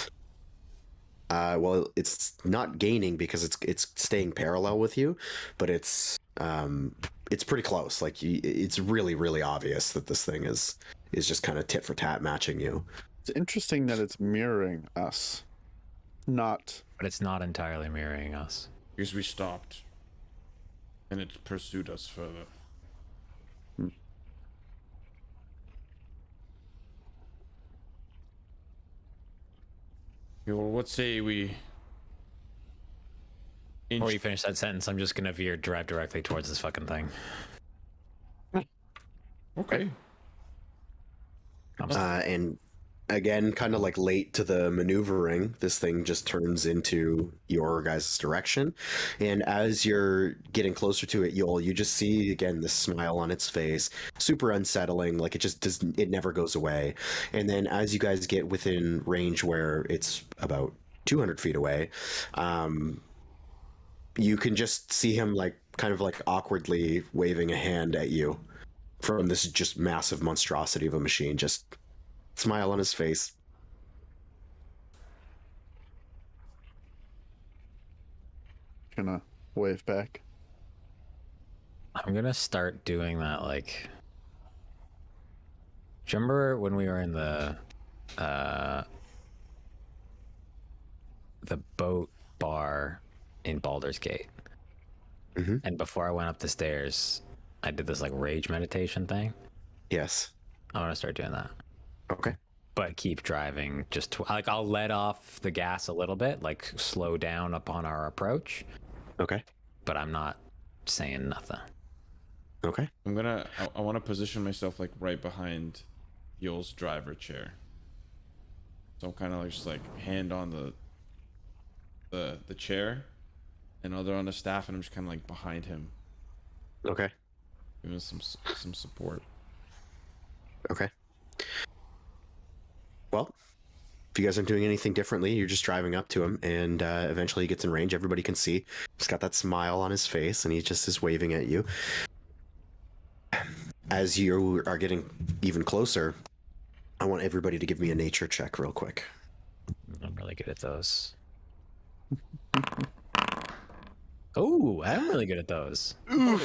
Speaker 1: Well, it's not gaining because it's staying parallel with you, but it's pretty close. Like it's really, really obvious that this thing is just kind of tit for tat matching you.
Speaker 5: It's interesting that it's mirroring us, not.
Speaker 2: But it's not entirely mirroring us.
Speaker 3: Because we stopped. And it pursued us further. Yeah, well, let's say we...
Speaker 2: Before you finish that sentence, I'm just gonna drive directly towards this fucking thing.
Speaker 3: Okay.
Speaker 1: And again, kind of like late to the maneuvering, this thing just turns into your guys' direction. And as you're getting closer to it, Yoll, you just see again this smile on its face, super unsettling, like it never goes away. And then as you guys get within range where it's about 200 feet away, you can just see him like kind of like awkwardly waving a hand at you from this just massive monstrosity of a machine, just smile on his face.
Speaker 5: Gonna wave back.
Speaker 2: I'm gonna start doing that, like... Do you remember when we were in the boat bar in Baldur's Gate?
Speaker 1: Mm-hmm.
Speaker 2: And before I went up the stairs, I did this, like, rage meditation thing.
Speaker 1: Yes.
Speaker 2: I want to start doing that.
Speaker 1: Okay.
Speaker 2: But keep driving, like, I'll let off the gas a little bit, like, slow down upon our approach.
Speaker 1: Okay.
Speaker 2: But I'm not saying nothing.
Speaker 1: Okay.
Speaker 3: I want to position myself like right behind Yoll's driver chair. So I'm kind of like just like hand on the chair, and other on the staff, and I'm just kind of like behind him.
Speaker 1: Okay.
Speaker 3: Giving some support.
Speaker 1: Okay. Well, if you guys aren't doing anything differently, you're just driving up to him, and eventually he gets in range. Everybody can see. He's got that smile on his face, and he just is waving at you. As you are getting even closer, I want everybody to give me a nature check real quick.
Speaker 2: I'm really good at those. Oh, I'm really good at those.
Speaker 4: Oh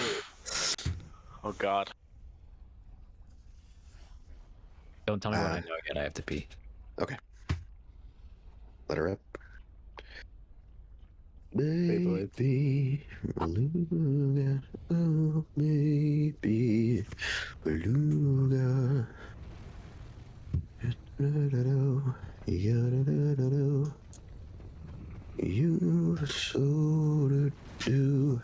Speaker 4: god.
Speaker 2: Don't tell me what I know yet. I have to pee.
Speaker 1: Okay. Let her up.
Speaker 5: Beyblades.
Speaker 1: Baby, beluga, oh baby, beluga. You so to do.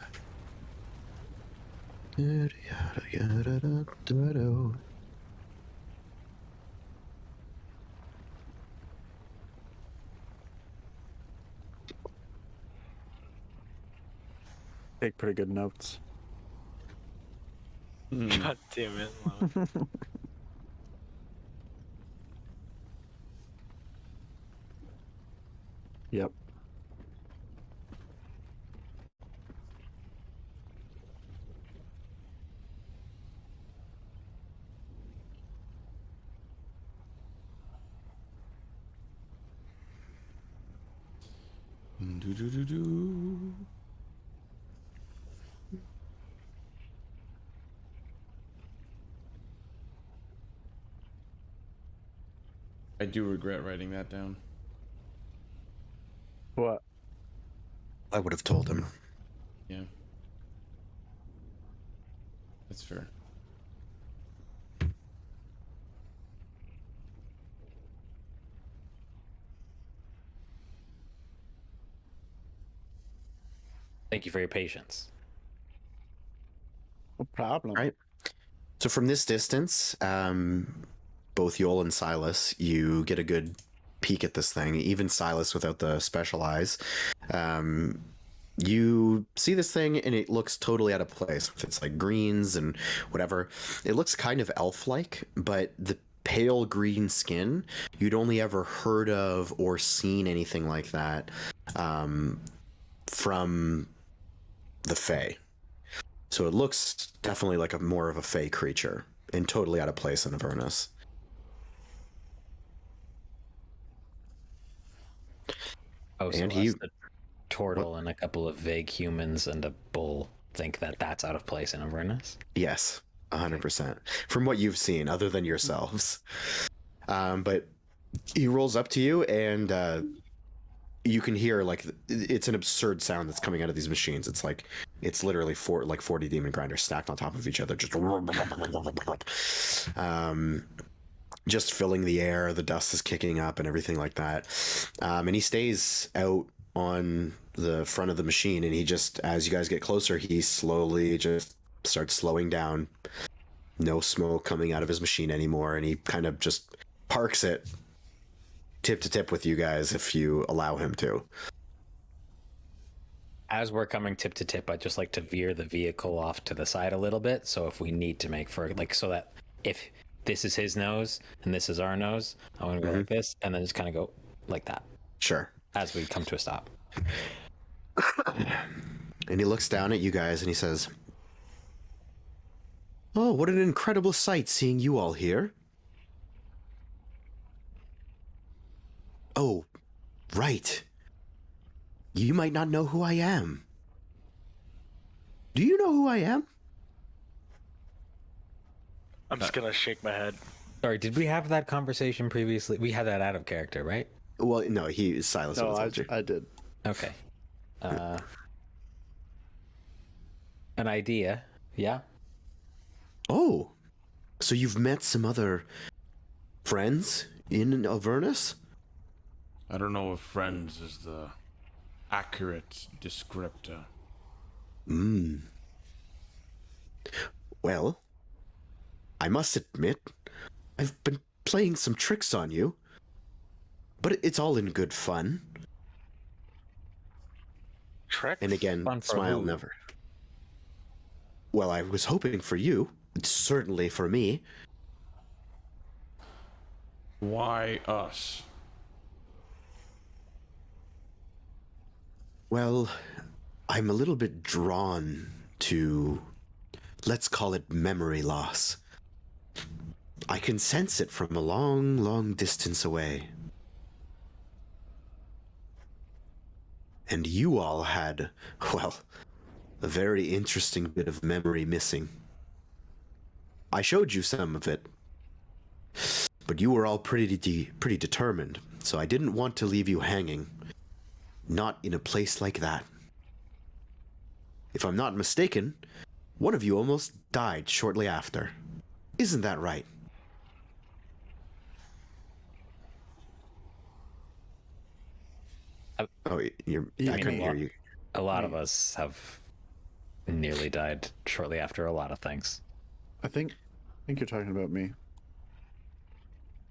Speaker 5: Take pretty good notes.
Speaker 4: God damn it.
Speaker 5: Yep.
Speaker 3: Do-do-do-do. I do regret writing that down.
Speaker 5: What?
Speaker 1: I would have told him.
Speaker 3: Yeah. That's fair.
Speaker 2: Thank you for your patience.
Speaker 5: No problem.
Speaker 1: Right. So from this distance, both Yoll and Silas, you get a good peek at this thing. Even Silas without the special eyes. You see this thing and it looks totally out of place. It's like greens and whatever. It looks kind of elf-like, but the pale green skin, you'd only ever heard of or seen anything like that from the Fae. So it looks definitely like more of a Fae creature and totally out of place in Avernus.
Speaker 2: Oh, so
Speaker 1: And
Speaker 2: the Tortle and a couple of vague humans and a bull think that that's out of place in Avernus?
Speaker 1: Yes, 100%. From what you've seen, other than yourselves. But he rolls up to you and you can hear like it's an absurd sound that's coming out of these machines. It's like it's literally 40 demon grinders stacked on top of each other, just filling the air. The dust is kicking up and everything like that. And he stays out on the front of the machine, and he just, as you guys get closer, he slowly just starts slowing down. No smoke coming out of his machine anymore, and he kind of just parks it tip to tip with you guys if you allow him to.
Speaker 2: As we're coming tip to tip, I'd just like to veer the vehicle off to the side a little bit, so if we need to make for like, so that if this is his nose and this is our nose, I want to go like this and then just kind of go like that.
Speaker 1: Sure.
Speaker 2: As we come to a stop.
Speaker 1: And he looks down at you guys and he says, "Oh, what an incredible sight seeing you all here. Oh, right. You might not know who I am. Do you know who I am?"
Speaker 4: I'm just gonna shake my head.
Speaker 2: Sorry, did we have that conversation previously? We had that out of character, right?
Speaker 1: Well, no, Silas.
Speaker 5: No,
Speaker 1: told you.
Speaker 5: I did.
Speaker 2: Okay. An idea, yeah?
Speaker 1: Oh, so you've met some other friends in Avernus?
Speaker 3: I don't know if friends is the accurate descriptor.
Speaker 1: Well, I must admit, I've been playing some tricks on you, but it's all in good fun.
Speaker 4: Tricks?
Speaker 1: And again,
Speaker 2: Fun for
Speaker 1: smile
Speaker 2: who?
Speaker 1: never. Well, I was hoping for you, certainly for me.
Speaker 3: Why us?
Speaker 1: Well, I'm a little bit drawn to, let's call it memory loss. I can sense it from a long, long distance away. And you all had, well, a very interesting bit of memory missing. I showed you some of it, but you were all pretty determined, so I didn't want to leave you hanging. Not in a place like that. If I'm not mistaken, one of you almost died shortly after. Isn't that right? Oh, I couldn't hear you.
Speaker 2: A lot of us have nearly died shortly after a lot of things.
Speaker 5: I think you're talking about me.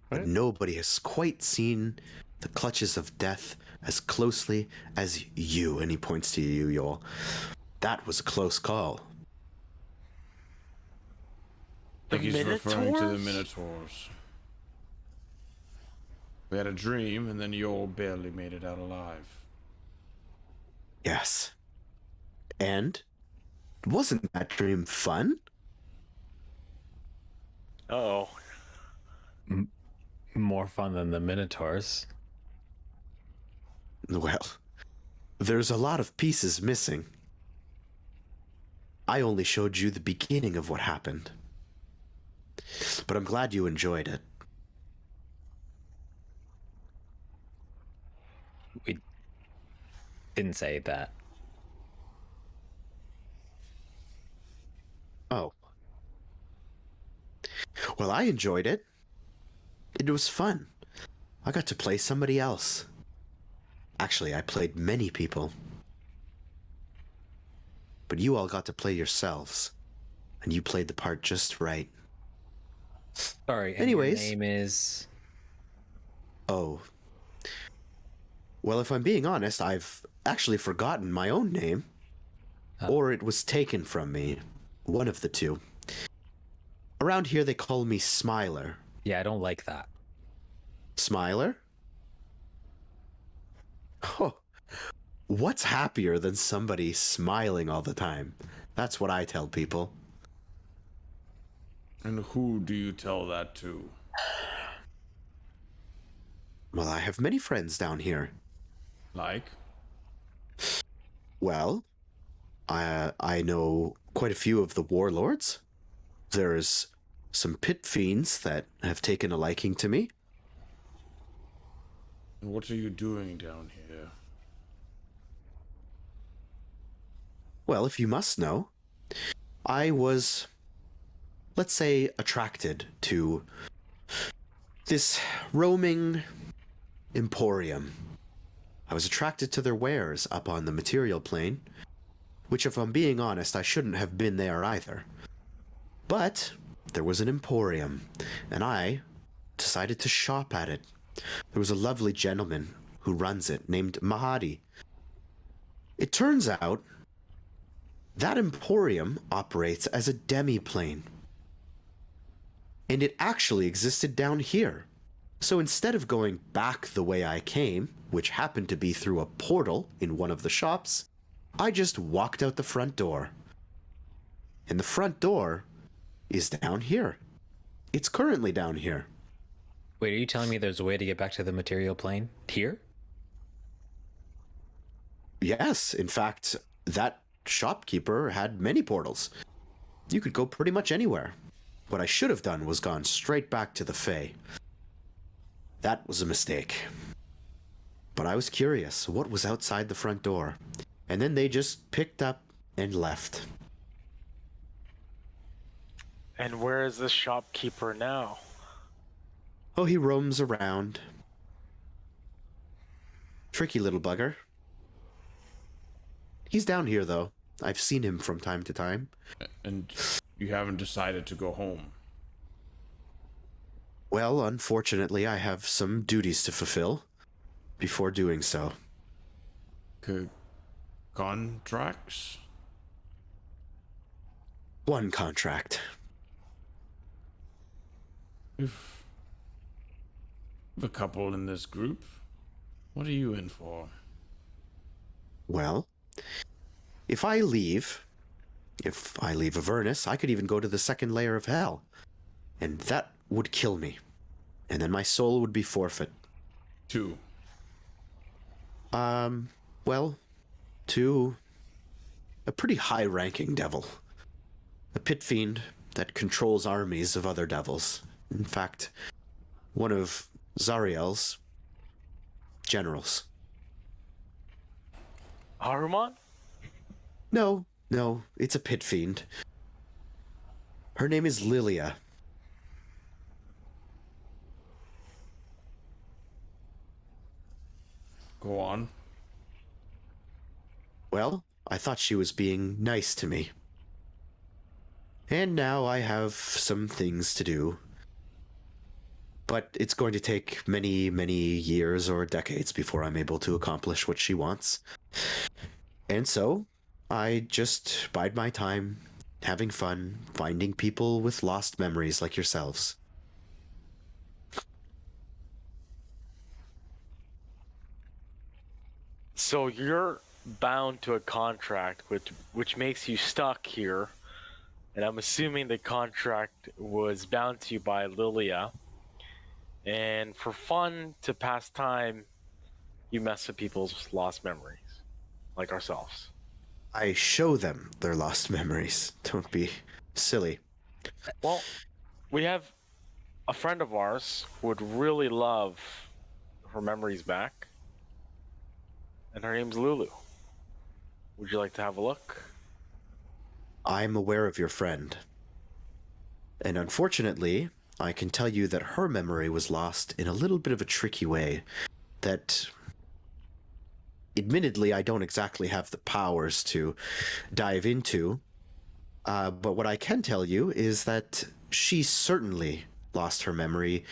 Speaker 1: But
Speaker 5: Right?
Speaker 1: nobody has quite seen the clutches of death as closely as you. And he points to you, Yoll. That was a close call.
Speaker 3: I think he's referring to the
Speaker 4: Minotaurs?
Speaker 3: Minotaurs. We had a dream, and then Yoll barely made it out alive.
Speaker 1: Yes. And wasn't that dream fun?
Speaker 4: Oh,
Speaker 2: More fun than the Minotaurs.
Speaker 1: Well, There's a lot of pieces missing. I only showed you the beginning of what happened. But I'm glad you enjoyed it.
Speaker 2: We didn't say that.
Speaker 1: Oh. Well, I enjoyed it. It was fun. I got to play somebody else. Actually, I played many people. But you all got to play yourselves. And you played the part just right.
Speaker 2: Sorry, and
Speaker 1: Anyways.
Speaker 2: your name is...
Speaker 1: Oh. Well, if I'm being honest, I've actually forgotten my own name. Or it was taken from me. One of the two. Around here they call me Smiler.
Speaker 2: Yeah, I don't like that.
Speaker 1: Smiler? Oh, what's happier than somebody smiling all the time? That's what I tell people.
Speaker 3: And who do you tell that to?
Speaker 1: Well, I have many friends down here.
Speaker 3: Like?
Speaker 1: Well, I know quite a few of the warlords. There's some pit fiends that have taken a liking to me.
Speaker 3: And what are you doing down here?
Speaker 1: Well, if you must know, I was, let's say, attracted to this roaming emporium. I was attracted to their wares up on the material plane, which, if I'm being honest, I shouldn't have been there either. But there was an emporium, and I decided to shop at it. There was a lovely gentleman who runs it named Mahadi. It turns out that emporium operates as a demi-plane. And it actually existed down here. So instead of going back the way I came, which happened to be through a portal in one of the shops, I just walked out the front door. And the front door is down here. It's currently down here.
Speaker 2: Wait, are you telling me there's a way to get back to the material plane? Here?
Speaker 1: Yes, in fact, that shopkeeper had many portals. You could go pretty much anywhere. What I should have done was gone straight back to the Fae. That was a mistake. But I was curious what was outside the front door. And then they just picked up and left.
Speaker 4: And where is this shopkeeper now?
Speaker 1: Oh, he roams around. Tricky little bugger. He's down here, though. I've seen him from time to time.
Speaker 3: And you haven't decided to go home?
Speaker 1: Well, unfortunately, I have some duties to fulfill before doing so.
Speaker 3: Contracts?
Speaker 1: One contract.
Speaker 3: If the couple in this group, what are you in for?
Speaker 1: Well, if I leave Avernus, I could even go to the second layer of hell. And that would kill me. And then my soul would be forfeit.
Speaker 3: Two.
Speaker 1: Well, to a pretty high-ranking devil. A pit fiend that controls armies of other devils. In fact, one of Zariel's generals.
Speaker 4: Haruman?
Speaker 1: No, it's a pit fiend. Her name is Lilia.
Speaker 3: Go on.
Speaker 1: Well, I thought she was being nice to me. And now I have some things to do. But it's going to take many, many years or decades before I'm able to accomplish what she wants. And so, I just bide my time, having fun, finding people with lost memories like yourselves.
Speaker 4: So you're bound to a contract which makes you stuck here, and I'm assuming the contract was bound to you by Lilia. And for fun, to pass time, you mess with people's lost memories. like ourselves.
Speaker 1: I show them their lost memories. Don't be silly.
Speaker 4: Well, we have a friend of ours who would really love her memories back, and her name's Lulu. Would you like to have a look?
Speaker 1: I'm aware of your friend. And unfortunately, I can tell you that her memory was lost in a little bit of a tricky way that, admittedly, I don't exactly have the powers to dive into. But what I can tell you is that she certainly lost her memory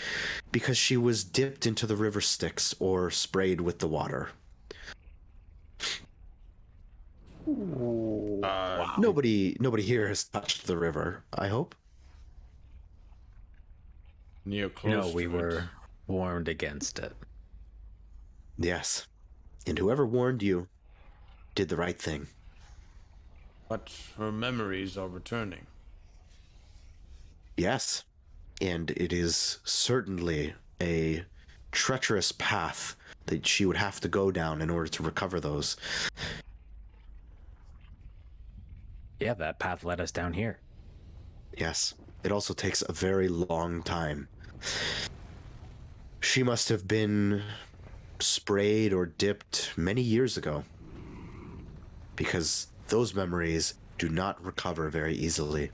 Speaker 1: because she was dipped into the river Styx or sprayed with the water.
Speaker 3: Wow.
Speaker 1: Nobody here has touched the river, I hope.
Speaker 3: Near close
Speaker 2: No, we
Speaker 3: to
Speaker 2: were
Speaker 3: it.
Speaker 2: warned against it.
Speaker 1: Yes. And whoever warned you did the right thing.
Speaker 3: But her memories are returning.
Speaker 1: Yes. And it is certainly a treacherous path that she would have to go down in order to recover those.
Speaker 2: Yeah, that path led us down here.
Speaker 1: Yes. It also takes a very long time. She must have been sprayed or dipped many years ago, because those memories do not recover very easily.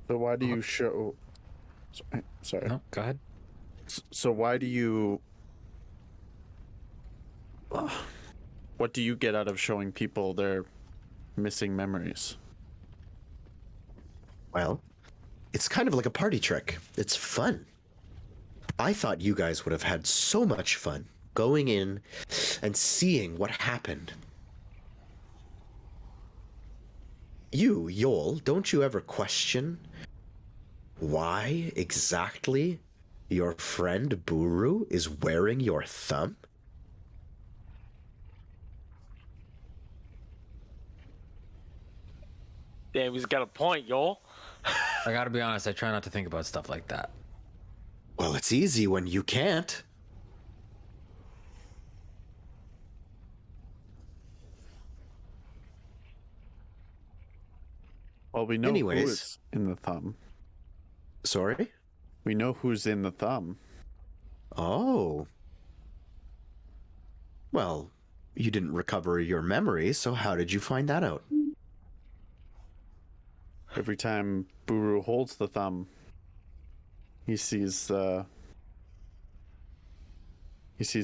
Speaker 5: So why do you show? Sorry.
Speaker 2: No, go ahead.
Speaker 5: So why do you? What do you get out of showing people their missing memories?
Speaker 1: Well, it's kind of like a party trick. It's fun. I thought you guys would have had so much fun going in and seeing what happened. You, Yoll, don't you ever question why exactly your friend Buru is wearing your thumb?
Speaker 4: Damn, he's got a point, Yoll.
Speaker 2: I gotta be honest, I try not to think about stuff like that.
Speaker 1: Well, it's easy when you can't.
Speaker 5: Well, we know
Speaker 1: Anyways.
Speaker 5: who is in the thumb.
Speaker 1: Sorry?
Speaker 5: We know who's in the thumb.
Speaker 1: Oh. Well, you didn't recover your memory, so how did you find that out?
Speaker 5: Every time Buru holds the thumb, he sees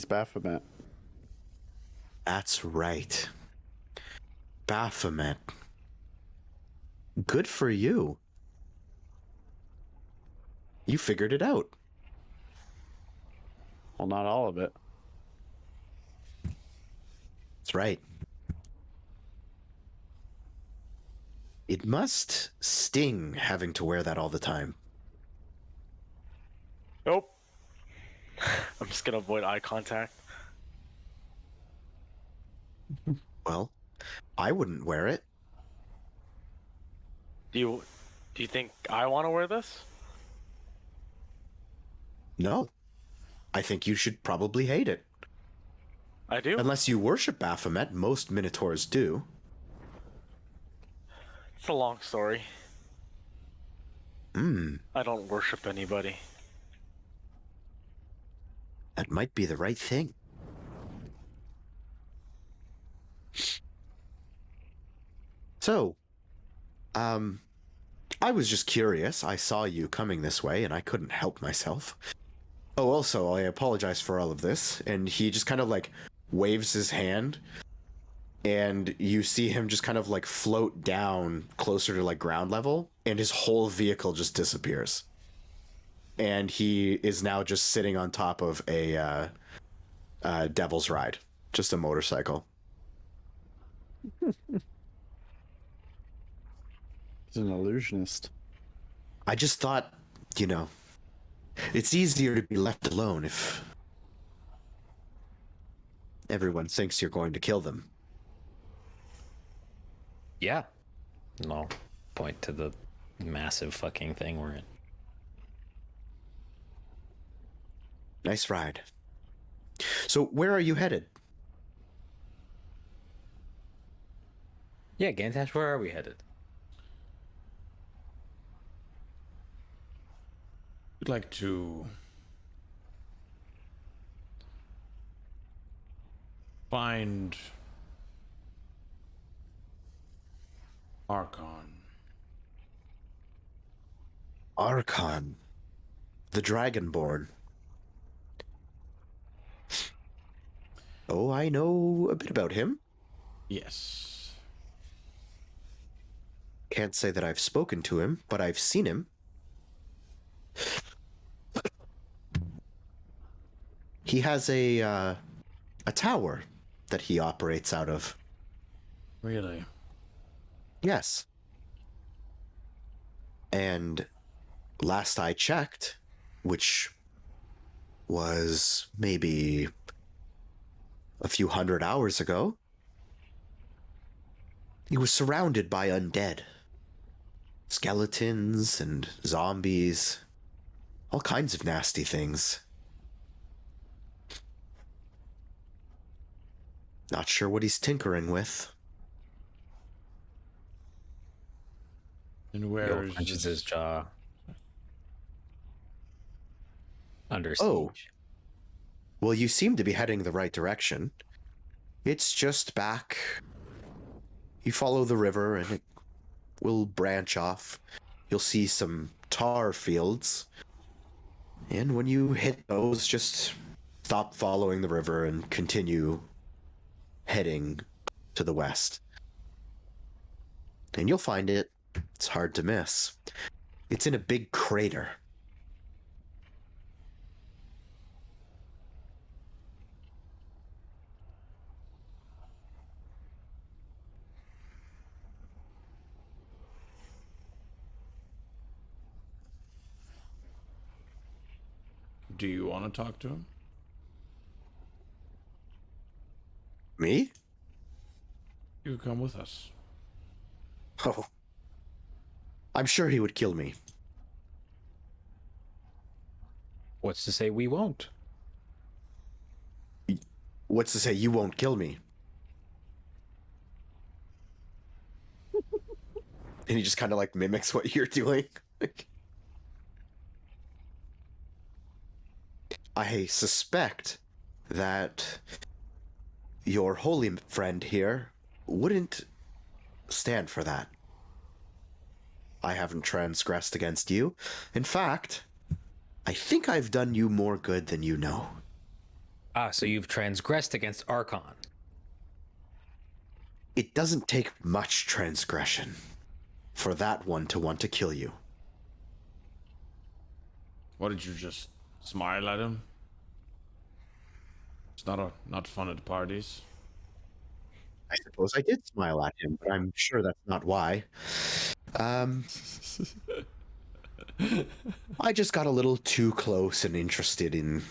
Speaker 5: Baphomet.
Speaker 1: That's right. Baphomet. Good for you. You figured it out.
Speaker 5: Well, not all of it.
Speaker 1: That's right. It must sting having to wear that all the time.
Speaker 4: Nope. I'm just gonna avoid eye contact.
Speaker 1: Well, I wouldn't wear it.
Speaker 4: Do you think I want to wear this?
Speaker 1: No. I think you should probably hate it.
Speaker 4: I do.
Speaker 1: Unless you worship Baphomet, most Minotaurs do.
Speaker 4: It's a long story.
Speaker 1: Hmm,
Speaker 4: I don't worship anybody.
Speaker 1: that might be the right thing. So, I was just curious. I saw you coming this way, and I couldn't help myself. Oh, also, I apologize for all of this. And he just kind of like waves his hand, and you see him just kind of like float down closer to like ground level, and his whole vehicle just disappears. And he is now just sitting on top of a devil's ride, just a motorcycle.
Speaker 5: He's an illusionist.
Speaker 1: I just thought, you know, it's easier to be left alone if everyone thinks you're going to kill them.
Speaker 2: Yeah. And I'll point to the massive fucking thing we're in.
Speaker 1: Nice ride. So where are you headed?
Speaker 2: Yeah, Gantash, where are we headed?
Speaker 3: We'd like to find Archon.
Speaker 1: Archon, the Dragonborn. Oh, I know a bit about him.
Speaker 3: Yes.
Speaker 1: Can't say that I've spoken to him, but I've seen him. He has a tower that he operates out of.
Speaker 3: Really?
Speaker 1: Yes. And last I checked, which was maybe a few hundred hours ago, he was surrounded by undead. Skeletons and zombies. All kinds of nasty things. Not sure what he's tinkering with.
Speaker 3: And where
Speaker 2: Yoll
Speaker 3: is
Speaker 2: punches
Speaker 3: this?
Speaker 2: his jaw. Under
Speaker 1: Oh.
Speaker 2: siege.
Speaker 1: Well, you seem to be heading the right direction. It's just back. You follow the river and it will branch off. You'll see some tar fields. And when you hit those, just stop following the river and continue heading to the west. And you'll find it. It's hard to miss. It's in a big crater.
Speaker 3: Do you want to talk to him?
Speaker 1: Me?
Speaker 3: You come with us.
Speaker 1: Oh. I'm sure he would kill me.
Speaker 2: What's to say we won't?
Speaker 1: What's to say you won't kill me? And he just kind of like mimics what you're doing. I suspect that your holy friend here wouldn't stand for that. I haven't transgressed against you. In fact, I think I've done you more good than you know.
Speaker 2: Ah, so you've transgressed against Archon.
Speaker 1: It doesn't take much transgression for that one to want to kill you.
Speaker 3: What, did you just smile at him? It's not fun at parties.
Speaker 1: I suppose I did smile at him, but I'm sure that's not why. I just got a little too close and interested in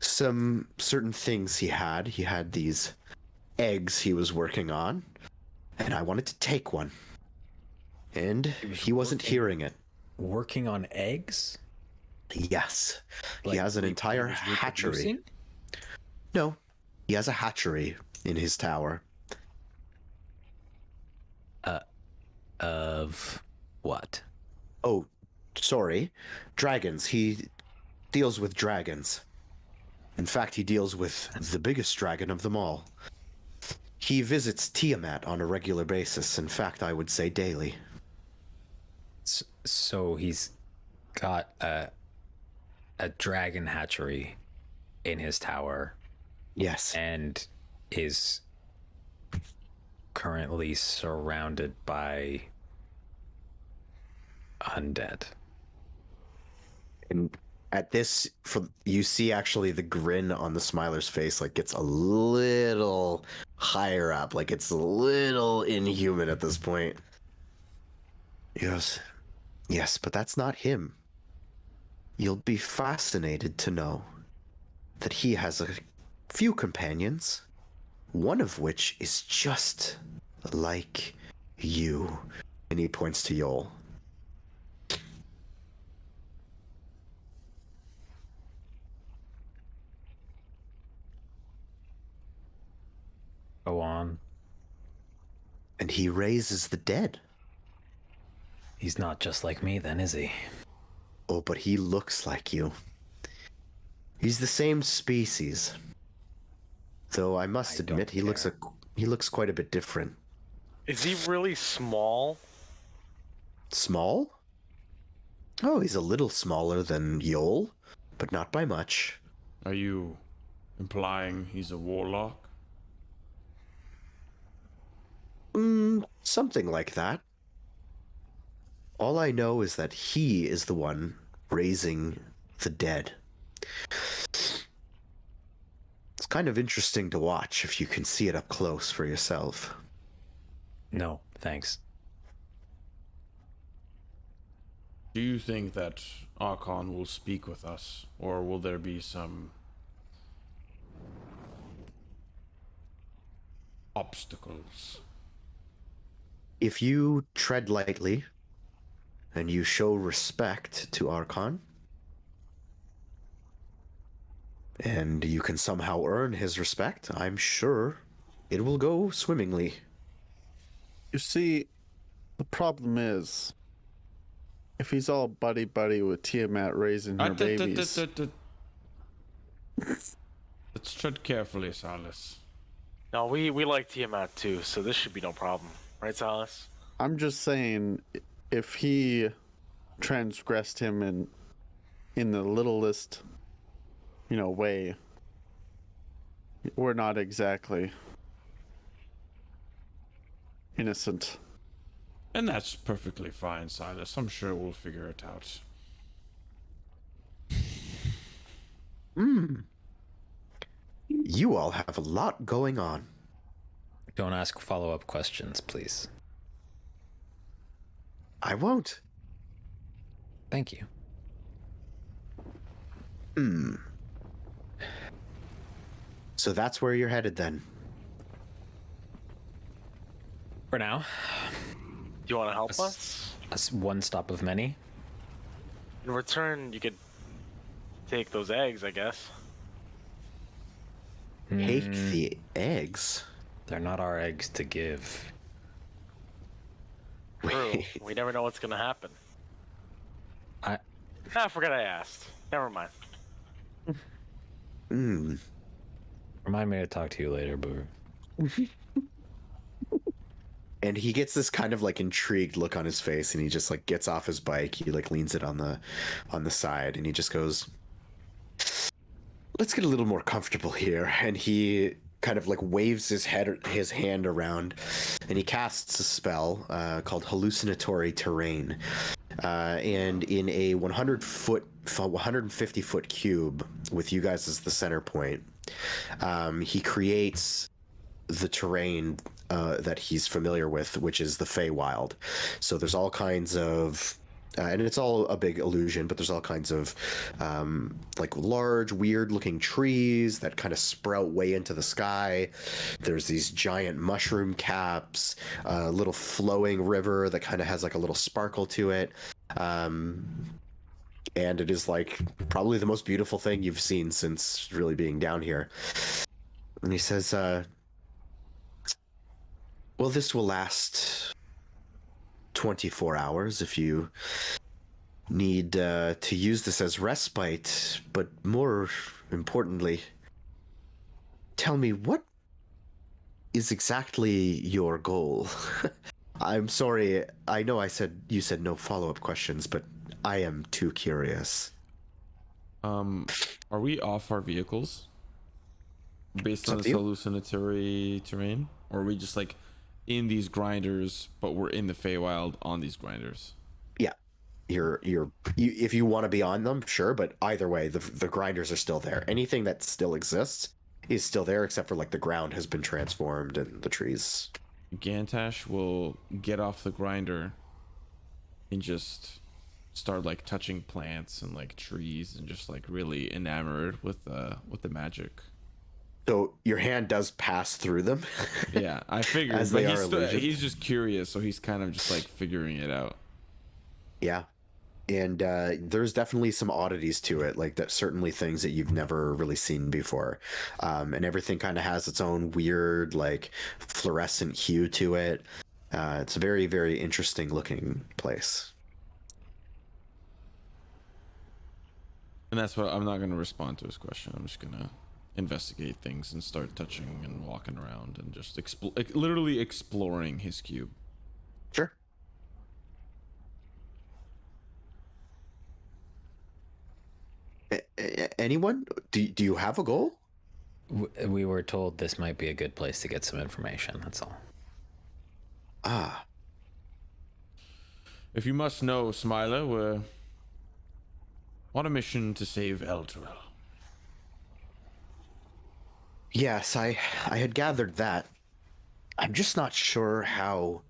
Speaker 1: some certain things he had. He had these eggs he was working on, and I wanted to take one. And he wasn't hearing it.
Speaker 2: Working on eggs?
Speaker 1: Yes. He
Speaker 2: Like,
Speaker 1: has an entire
Speaker 2: he was
Speaker 1: hatchery.
Speaker 2: reproducing?
Speaker 1: No, he has a hatchery in his tower.
Speaker 2: Of what?
Speaker 1: Oh, sorry. Dragons. He deals with dragons. In fact, he deals with the biggest dragon of them all. He visits Tiamat on a regular basis. In fact, I would say daily.
Speaker 2: So he's got a dragon hatchery in his tower
Speaker 1: Yes.
Speaker 2: and is currently surrounded by undead.
Speaker 1: And at this, you see actually the grin on the Smiler's face like gets a little higher up, like it's a little inhuman at this point. He goes, yes, but that's not him. You'll be fascinated to know that he has a few companions, one of which is just like you. And he points to Yoll.
Speaker 2: Go on.
Speaker 1: And he raises the dead.
Speaker 2: He's not just like me then, is he?
Speaker 1: Oh, but he looks like you. He's the same species. Though I must admit, he looks quite a bit different.
Speaker 4: Is he really small?
Speaker 1: Small? Oh, he's a little smaller than Yoll, but not by much.
Speaker 3: Are you implying he's a warlock?
Speaker 1: Something like that. All I know is that he is the one raising the dead. It's kind of interesting to watch if you can see it up close for yourself.
Speaker 2: No, thanks.
Speaker 3: Do you think that Archon will speak with us, or will there be some obstacles?
Speaker 1: If you tread lightly and you show respect to Archon, and you can somehow earn his respect, I'm sure it will go swimmingly.
Speaker 5: You see, the problem is, if he's all buddy-buddy with Tiamat raising her babies...
Speaker 3: Let's tread carefully, Silas.
Speaker 4: No, we like Tiamat too, so this should be no problem. Right, Silas?
Speaker 5: I'm just saying, if he transgressed him in the littlest, way, we're not exactly innocent.
Speaker 3: And that's perfectly fine, Silas. I'm sure we'll figure it out.
Speaker 1: You all have a lot going on.
Speaker 2: Don't ask follow-up questions, please.
Speaker 1: I won't.
Speaker 2: Thank you.
Speaker 1: So that's where you're headed then.
Speaker 2: For now,
Speaker 4: Do you want to help us?
Speaker 2: that's one stop of many.
Speaker 4: In return, you could take those eggs, I guess.
Speaker 1: Take the eggs.
Speaker 2: They're not our eggs to give.
Speaker 4: True. We never know what's gonna happen. I forgot I asked. Never mind.
Speaker 2: Remind me to talk to you later, Buru.
Speaker 1: And he gets this kind of like intrigued look on his face, and he just like gets off his bike. He like leans it on the side, and he just goes, "Let's get a little more comfortable here." And he kind of like waves his hand around, and he casts a spell called Hallucinatory Terrain. And in a 150 foot cube with you guys as the center point, he creates the terrain that he's familiar with, which is the Feywild. So there's all kinds of and it's all a big illusion, but there's all kinds of like large, weird-looking trees that kind of sprout way into the sky. There's these giant mushroom caps, a little flowing river that kind of has like a little sparkle to it. And it is like probably the most beautiful thing you've seen since really being down here. And he says, well, this will last 24 hours if you need to use this as respite, but more importantly, tell me, what is exactly your goal? I'm sorry, I know you said no follow-up questions, but I am too curious.
Speaker 3: Are we off our vehicles based on this hallucinatory terrain, or are we just like in these grinders, but we're in the Feywild on these grinders?
Speaker 1: Yeah, you if you want to be on them, sure, but either way, the grinders are still there. Anything that still exists is still there, except for like the ground has been transformed and the trees.
Speaker 3: Gantash will get off the grinder and just start like touching plants and like trees and just like really enamored with the magic.
Speaker 1: So your hand does pass through them.
Speaker 3: Yeah, I figured.
Speaker 1: As
Speaker 3: But
Speaker 1: they are illusions.
Speaker 3: he's just curious, so he's kind of just like figuring it out.
Speaker 1: Yeah. And there's definitely some oddities to it, like that certainly things that you've never really seen before. And everything kind of has its own weird, like fluorescent hue to it. It's a very, very interesting looking place.
Speaker 3: And that's what I'm not going to respond to his question. I'm just going to investigate things and start touching and walking around and just literally exploring his cube.
Speaker 1: Sure. Anyone? Do you have a goal?
Speaker 2: We were told this might be a good place to get some information. That's all.
Speaker 1: Ah.
Speaker 3: If you must know, Smiler, we're on a mission to save Elturel.
Speaker 1: Yes, I had gathered that. I'm just not sure how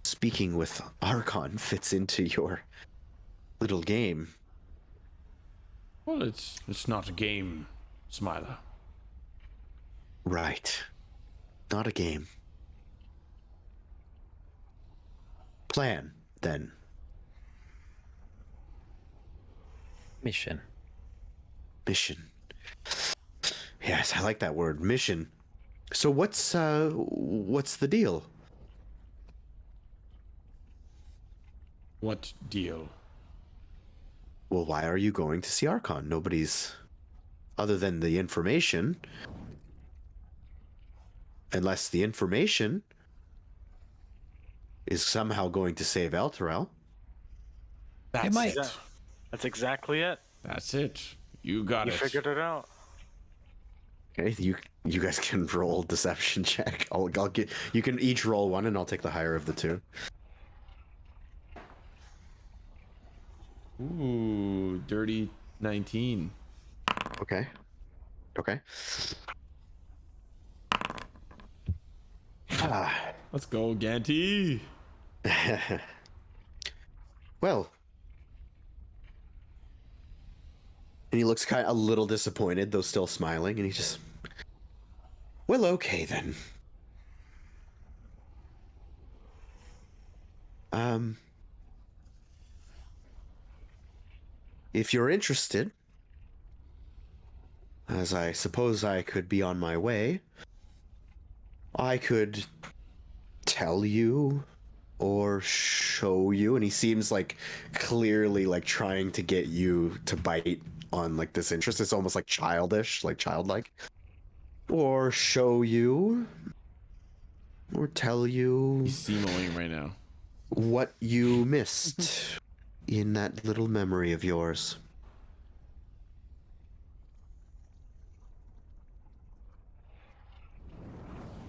Speaker 1: speaking with Archon fits into your little game.
Speaker 3: Well, it's not a game, Smiler.
Speaker 1: Right. Not a game. Plan, then.
Speaker 2: Mission.
Speaker 1: Mission. Yes, I like that word, mission. So what's the deal?
Speaker 3: What deal?
Speaker 1: Well, why are you going to see Archon? Nobody's, other than the information, unless the information is somehow going to save Elturel.
Speaker 3: That's
Speaker 2: It might.
Speaker 3: it.
Speaker 4: That's exactly it.
Speaker 3: That's it. You got
Speaker 4: You
Speaker 3: it.
Speaker 4: figured it out.
Speaker 1: Okay, you guys can roll deception check. I'll get, you can each roll one, and I'll take the higher of the two.
Speaker 3: Ooh, dirty 19.
Speaker 1: Okay. Okay. Ah.
Speaker 3: Let's go, Ganty.
Speaker 1: Well. And he looks kind of a little disappointed, though still smiling, and he just... Well, okay, then. If you're interested, as I suppose I could be on my way, I could tell you or show you, and he seems like clearly like trying to get you to bite on like this interest. It's almost like childish, like childlike. Or show you or tell you
Speaker 3: He's Simoing right now.
Speaker 1: what you missed in that little memory of yours.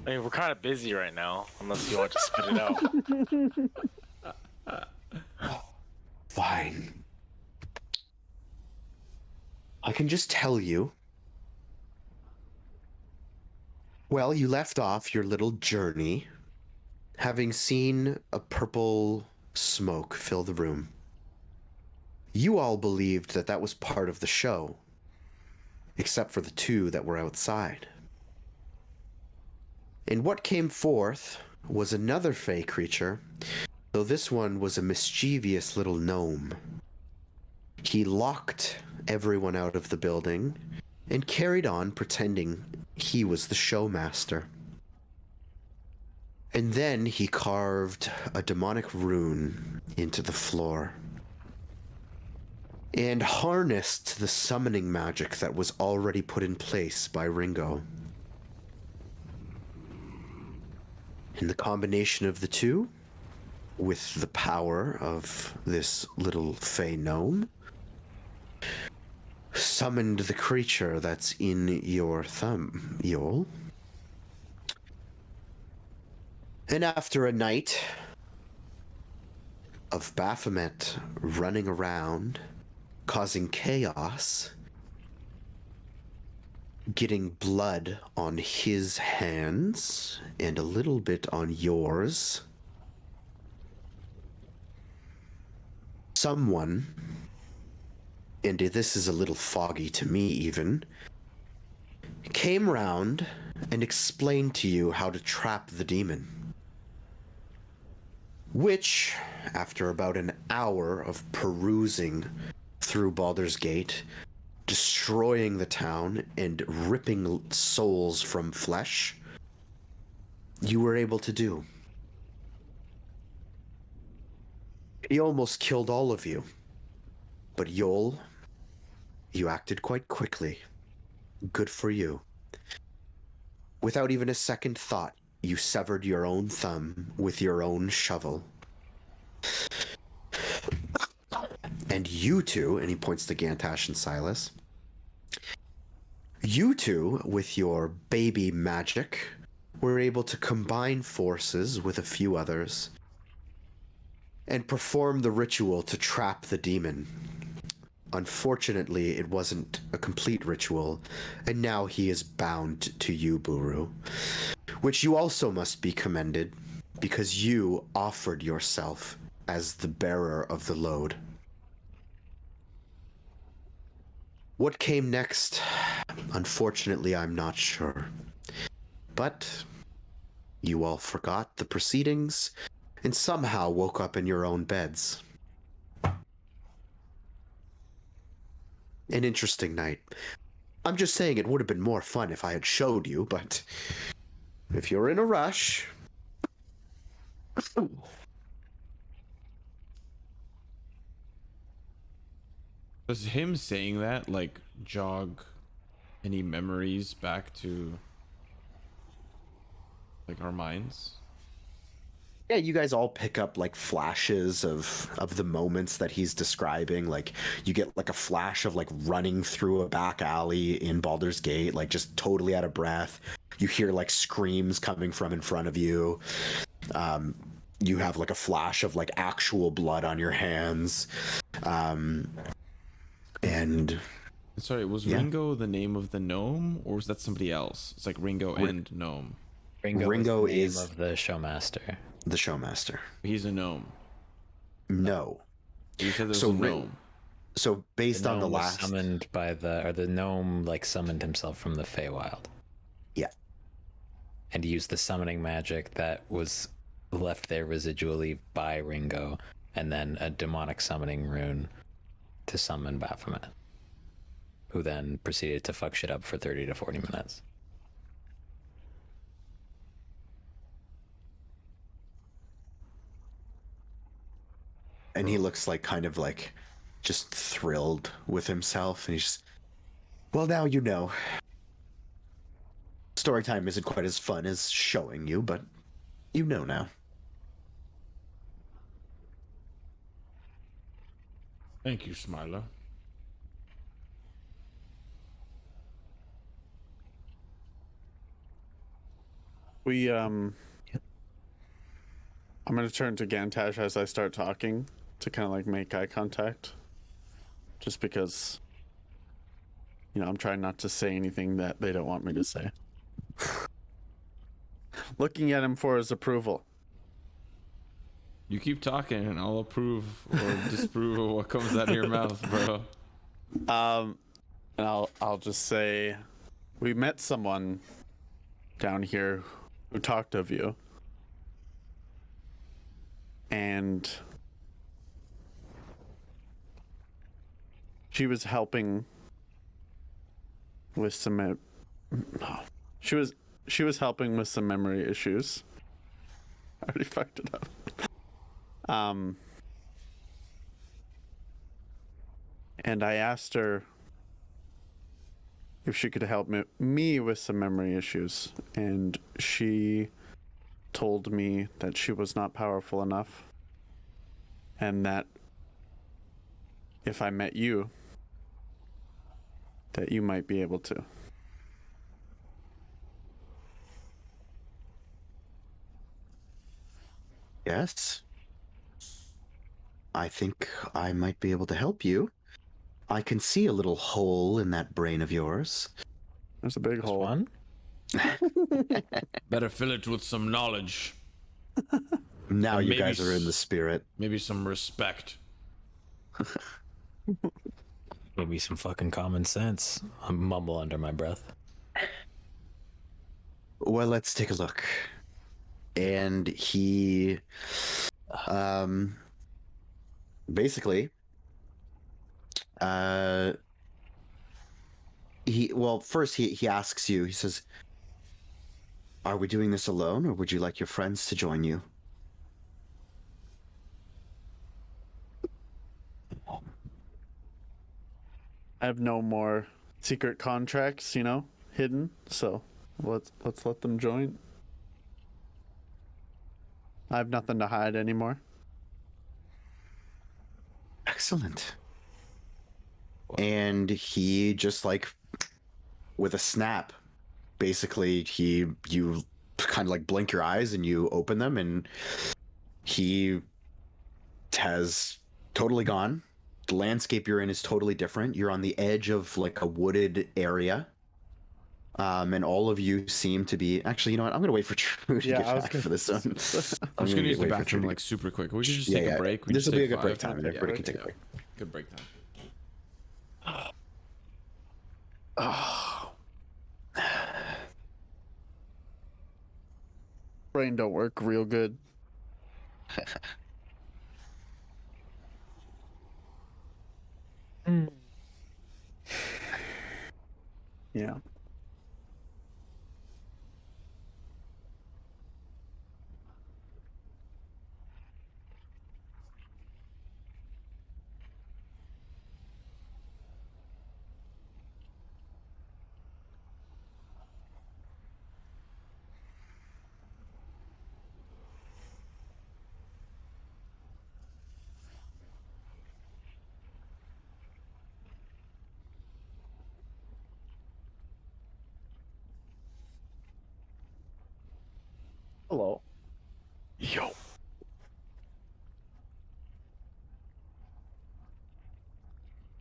Speaker 4: I mean, we're kind of busy right now, unless you want to spit it out.
Speaker 1: Fine. I can just tell you. Well, you left off your little journey having seen a purple smoke fill the room. You all believed that that was part of the show, except for the two that were outside. And what came forth was another fey creature, though this one was a mischievous little gnome. He locked everyone out of the building and carried on pretending he was the showmaster. And then he carved a demonic rune into the floor and harnessed the summoning magic that was already put in place by Ringo. And the combination of the two, with the power of this little fey gnome, summoned the creature that's in your thumb, Yoll. And after a night of Baphomet running around, causing chaos, getting blood on his hands and a little bit on yours, someone, and this is a little foggy to me even, came round and explained to you how to trap the demon. Which, after about an hour of perusing through Baldur's Gate, destroying the town and ripping souls from flesh, you were able to do. He almost killed all of you. But Yoll, you acted quite quickly. Good for you. Without even a second thought, you severed your own thumb with your own shovel. And you two, and he points to Gantash and Silas, you two, with your baby magic, were able to combine forces with a few others and perform the ritual to trap the demon. Unfortunately, it wasn't a complete ritual, and now he is bound to you, Buru, which you also must be commended, because you offered yourself as the bearer of the load. What came next? Unfortunately, I'm not sure. But you all forgot the proceedings and somehow woke up in your own beds. An interesting night. I'm just saying it would have been more fun if I had showed you, but if you're in a rush...
Speaker 3: Does him saying that, like, jog any memories back to, like, our minds?
Speaker 1: Yeah, you guys all pick up like flashes of the moments that he's describing. Like you get like a flash of like running through a back alley in Baldur's Gate, like just totally out of breath. You hear like screams coming from in front of you. You have like a flash of like actual blood on your hands. And
Speaker 3: sorry, was Ringo the name of the gnome, or was that somebody else? It's like Ringo and gnome.
Speaker 1: Ringo
Speaker 2: is
Speaker 1: is
Speaker 2: the name of the showmaster.
Speaker 1: The showmaster.
Speaker 3: He's a gnome.
Speaker 1: No.
Speaker 3: You said there's
Speaker 1: So
Speaker 3: a gnome.
Speaker 1: So based
Speaker 2: The
Speaker 1: on the
Speaker 2: gnome was
Speaker 1: last
Speaker 2: summoned by the gnome like summoned himself from the Feywild.
Speaker 1: Yeah.
Speaker 2: And he used the summoning magic that was left there residually by Ringo, and then a demonic summoning rune to summon Baphomet, who then proceeded to fuck shit up for 30 to 40 minutes.
Speaker 1: And he looks like kind of like just thrilled with himself, and he's just, well, now you know. Story time isn't quite as fun as showing you, but you know now.
Speaker 3: Thank you, Smiler.
Speaker 5: I'm going to turn to Gantash as I start talking to kind of like make eye contact. Just because, you know, I'm trying not to say anything that they don't want me to say. Looking at him for his approval.
Speaker 3: You keep talking and I'll approve or disapprove of what comes out of your mouth, bro.
Speaker 5: And I'll just say, we met someone down here who talked of you. And she was helping with some she was helping with some memory issues. I already fucked it up. And I asked her if she could help me with some memory issues, and she told me that she was not powerful enough, and that if I met you, that you might be able to.
Speaker 1: Yes. I think I might be able to help you. I can see a little hole in that brain of yours.
Speaker 5: There's a big hole.
Speaker 2: One?
Speaker 3: Better fill it with some knowledge.
Speaker 1: Now
Speaker 3: And
Speaker 1: you
Speaker 3: maybe
Speaker 1: guys are in the spirit.
Speaker 3: Maybe some respect.
Speaker 2: Maybe some fucking common sense. I mumble under my breath.
Speaker 1: well, let's take a look. And he, basically, first he asks you. He says, "Are we doing this alone, or would you like your friends to join you?"
Speaker 5: I have no more secret contracts, hidden. So let's let them join. I have nothing to hide anymore.
Speaker 1: Excellent. And he just like, with a snap, basically you kind of like blink your eyes and you open them, and he has totally gone. The landscape you're in is totally different. You're on the edge of like a wooded area. And all of you seem to be... Actually, you know what? I'm going to wait for True to get back for this one.
Speaker 3: I'm just going to use the bathroom like super quick. We should just take a break.
Speaker 1: This will be a good break time. Everybody can take a break.
Speaker 3: Good break time.
Speaker 5: Brain don't work real good. Yeah. Hello.
Speaker 4: Yo.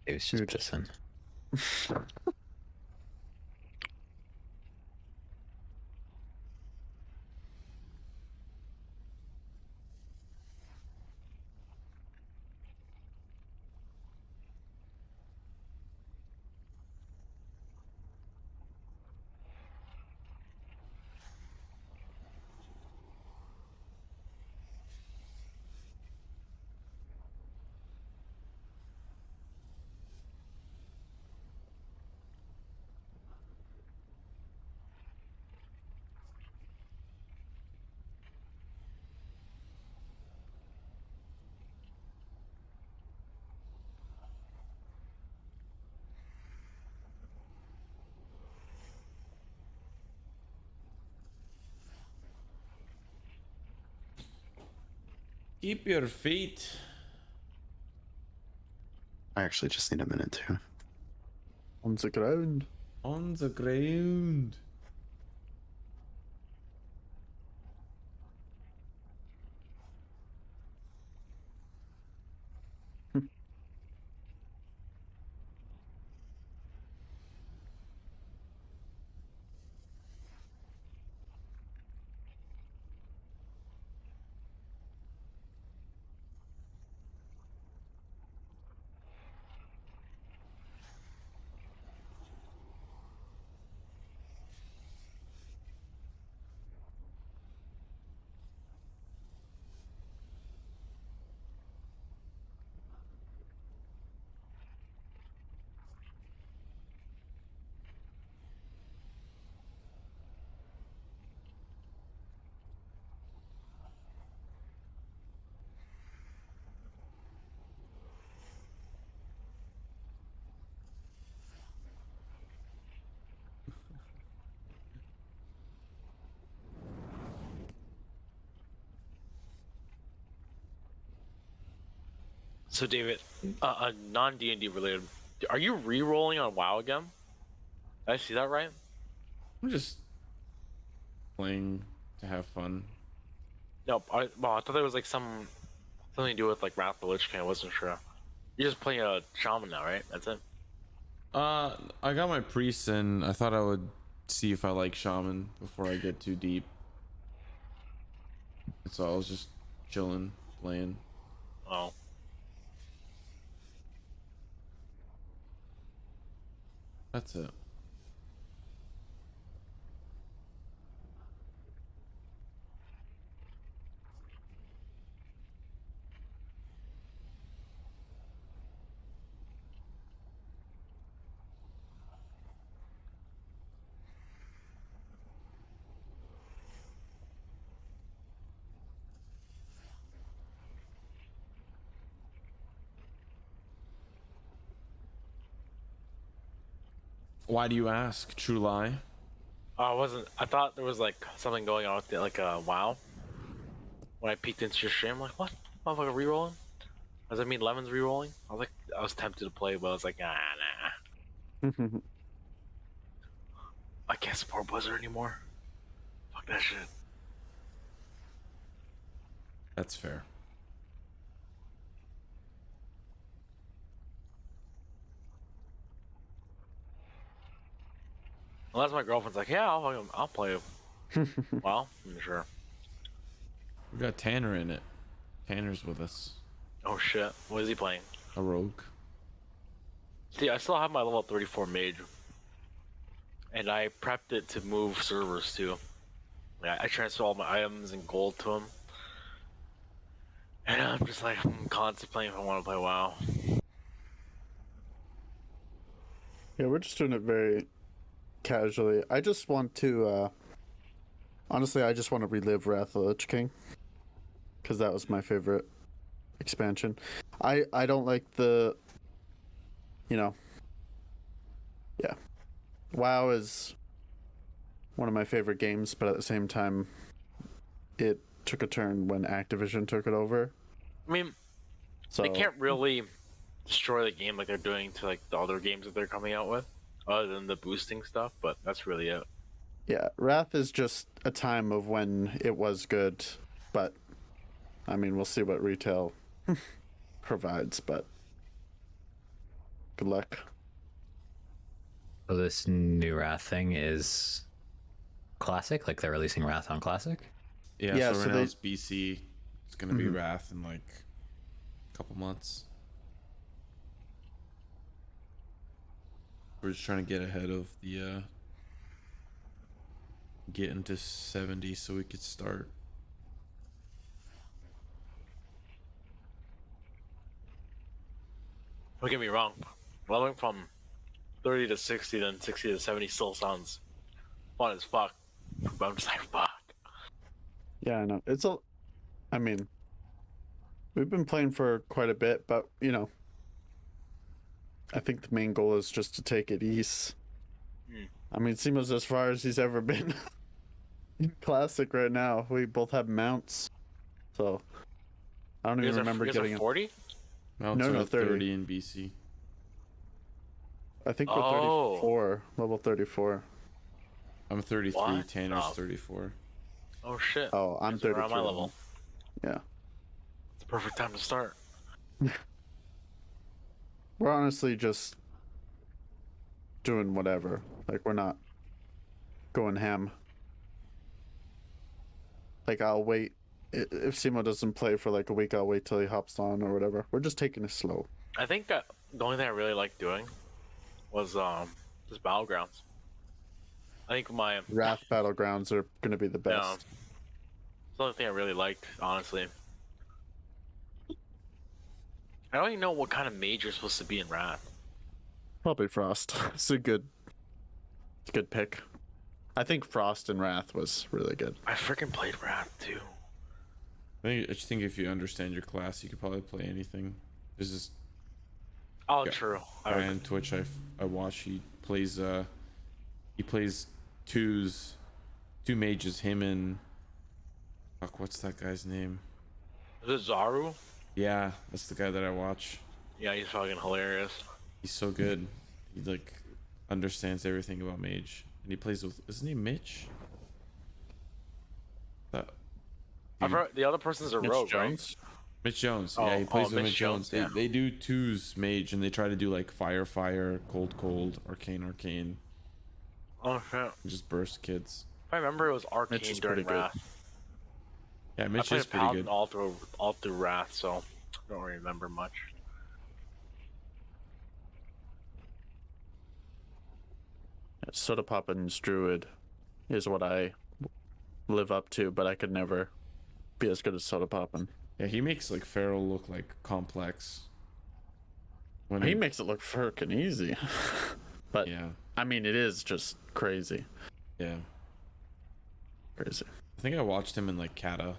Speaker 2: It was just pissing.
Speaker 3: Keep your feet
Speaker 1: I actually just need a minute too.
Speaker 5: On the ground.
Speaker 3: on the ground.
Speaker 4: So David, a non D&D related, are you re-rolling on WoW again? Did I see that right?
Speaker 3: I'm just playing to have fun.
Speaker 4: No, I thought there was like something to do with like Wrath of the Lich King. I wasn't sure. You're just playing a shaman now, right? That's it.
Speaker 3: I got my priest and I thought I would see if I like shaman before I get too deep. So I was just chilling, playing.
Speaker 4: Oh.
Speaker 3: That's it. Why do you ask? True lie.
Speaker 4: I wasn't. I thought there was like something going on with it, like WoW. When I peeked into your stream, I'm like, what? Motherfucker rerolling? Does that mean Lemon's rerolling? I was tempted to play, but I was like, nah. I can't support Blizzard anymore. Fuck that shit.
Speaker 3: That's fair.
Speaker 4: Unless my girlfriend's like, yeah, I'll play. Well, I'm sure.
Speaker 3: We got Tanner in it. Tanner's with us.
Speaker 4: Oh shit, what is he playing?
Speaker 3: A rogue.
Speaker 4: See, I still have my level 34 mage, and I prepped it to move servers too. Yeah, I transfer all my items and gold to him, and I'm just like, I'm contemplating if I want to play WoW.
Speaker 5: Yeah, we're just doing it very casually. I just want to, honestly, I just want to relive Wrath of the Lich King, because that was my favorite expansion. I don't like the, yeah. WoW is one of my favorite games, but at the same time, it took a turn when Activision took it over.
Speaker 4: I mean,
Speaker 5: So
Speaker 4: they can't really destroy the game like they're doing to like the other games that they're coming out with, other than the boosting stuff. But that's really it.
Speaker 5: Yeah, Wrath is just a time of when it was good, but I mean, we'll see what retail provides, but good luck.
Speaker 2: So this new Wrath thing is classic? Like they're releasing Wrath on classic?
Speaker 3: Yeah, so
Speaker 5: so
Speaker 3: right now
Speaker 5: they-
Speaker 3: it's BC. It's gonna be Wrath in like a couple months. We're just trying to get ahead of the get into 70 so we could start.
Speaker 4: Don't get me wrong, leveling from 30 to 60, then 60 to 70 still sounds fun as fuck. But I'm just like, fuck.
Speaker 5: Yeah, I know. I mean, we've been playing for quite a bit, but, I think the main goal is just to take it east. I mean, Simo's as far as he's ever been in Classic right now. We both have mounts, so I don't even remember getting it.
Speaker 4: 40?
Speaker 3: Mounts
Speaker 5: No,
Speaker 3: are
Speaker 5: 30.
Speaker 3: 30 in BC.
Speaker 5: I think we're 34, level 34.
Speaker 3: I'm 33.
Speaker 4: What?
Speaker 3: Tanner's
Speaker 4: Oh.
Speaker 3: 34.
Speaker 4: Oh shit.
Speaker 5: Oh, I'm
Speaker 4: So we're
Speaker 5: 33.
Speaker 4: on my level.
Speaker 5: Yeah.
Speaker 4: It's the perfect time to start.
Speaker 5: We're honestly just doing whatever. Like, we're not going ham. Like, I'll wait. If Simo doesn't play for like a week, I'll wait till he hops on or whatever. We're just taking it slow.
Speaker 4: I think that the only thing I really liked doing was just battlegrounds. I think my
Speaker 5: Wrath Battlegrounds are going to be the
Speaker 4: yeah,
Speaker 5: best.
Speaker 4: it's the only thing I really liked, honestly. I don't even know what kind of mage you're supposed to be in Wrath.
Speaker 5: Probably Frost. It's a good pick. I think Frost and Wrath was really good.
Speaker 4: I freaking played Wrath too.
Speaker 3: I just think if you understand your class, you could probably play anything. There's this
Speaker 4: Oh,
Speaker 3: Yeah.
Speaker 4: true.
Speaker 3: guy on Twitch I watch. He plays two mages. Him and fuck, what's that guy's name?
Speaker 4: Is it Zaru?
Speaker 3: Yeah, that's the guy that I watch.
Speaker 4: Yeah, he's fucking hilarious.
Speaker 3: He's so good. He like understands everything about mage, and he plays with. Is his name Mitch? That
Speaker 4: I've heard the other person's a rogue,
Speaker 5: Jones?
Speaker 3: Mitch Jones.
Speaker 4: Oh,
Speaker 3: Yeah, he plays with
Speaker 4: Mitch
Speaker 3: Mitch Jones.
Speaker 4: Jones, yeah.
Speaker 3: They do twos mage, and they try to do like fire, cold, arcane,
Speaker 4: right? Oh shit.
Speaker 3: and just burst kids.
Speaker 4: If I remember, it was Arcane
Speaker 5: Mitch is
Speaker 4: during
Speaker 5: pretty good.
Speaker 4: Wrath.
Speaker 3: Yeah,
Speaker 4: I
Speaker 3: Mitch
Speaker 4: played
Speaker 3: is
Speaker 4: a
Speaker 3: pretty
Speaker 4: Paladin
Speaker 3: good.
Speaker 4: all through Wrath, so I don't really remember much.
Speaker 5: Soda Poppin's Druid is what I live up to, but I could never be as good as Soda Poppin.
Speaker 3: Yeah, he makes like Feral look like complex. When
Speaker 5: He makes it look freaking easy. But,
Speaker 3: yeah,
Speaker 5: I mean, it is just crazy.
Speaker 3: yeah.
Speaker 5: Crazy.
Speaker 3: I think I watched him in like Kata.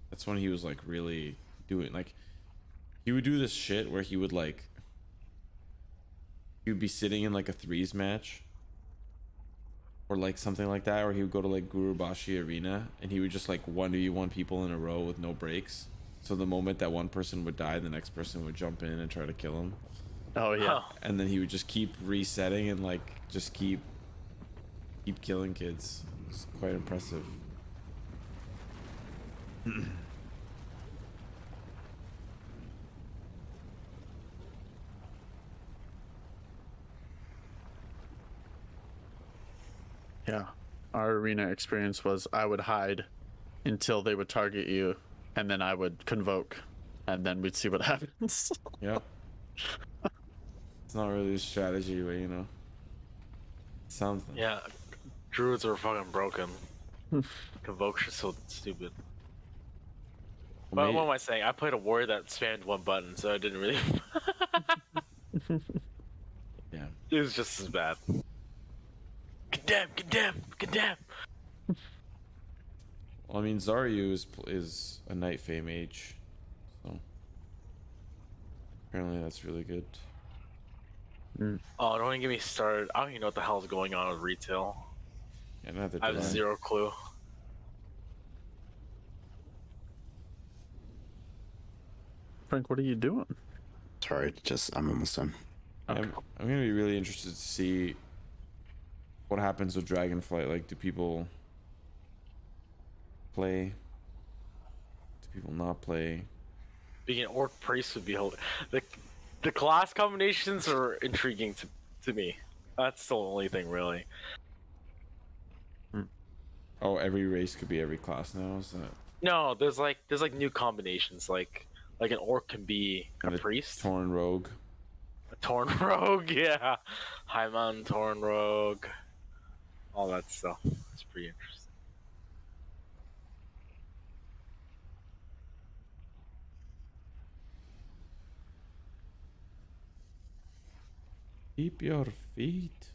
Speaker 3: That's when he was like really doing like he would do this shit where he would like He would be sitting in like a threes match, or like something like that, or he would go to like Gurubashi Arena and he would just like 1v1 people in a row with no breaks. So the moment that one person would die, the next person would jump in and try to kill him.
Speaker 5: Oh yeah.
Speaker 4: Huh.
Speaker 3: And then he would just keep resetting and like just keep killing kids. It's quite impressive.
Speaker 5: Yeah. Our arena experience was I would hide until they would target you, and then I would convoke, and then we'd see what happens.
Speaker 3: Yeah. It's not really a strategy, but you know. Something.
Speaker 4: Yeah, druids are fucking broken. Convokes are so stupid. But what am I saying? I played a warrior that spammed one button, so I didn't really.
Speaker 3: Yeah.
Speaker 4: It was just as bad. Condemn, condemn, condemn.
Speaker 3: Well, I mean, Zariel is a Night Fae mage, so apparently that's really good.
Speaker 4: Oh, don't even get me started. I don't even know what the hell is going on with retail.
Speaker 3: Yeah, neither
Speaker 4: I have
Speaker 3: do I.
Speaker 4: zero clue.
Speaker 5: Frank, what are you doing?
Speaker 1: Sorry, I'm almost done.
Speaker 5: Okay.
Speaker 3: I'm gonna be really interested to see what happens with Dragonflight. Like, do people play? Do people not play?
Speaker 4: Being an orc priest would be the class combinations are intriguing to me. That's the only thing really.
Speaker 3: Oh, every race could be every class now. Is that
Speaker 4: No, there's like new combinations like an orc can be a
Speaker 3: the
Speaker 4: priest,
Speaker 3: Torn Rogue?
Speaker 4: a torn rogue, yeah, high mountain torn rogue, all that stuff. It's pretty interesting.
Speaker 3: Keep your feet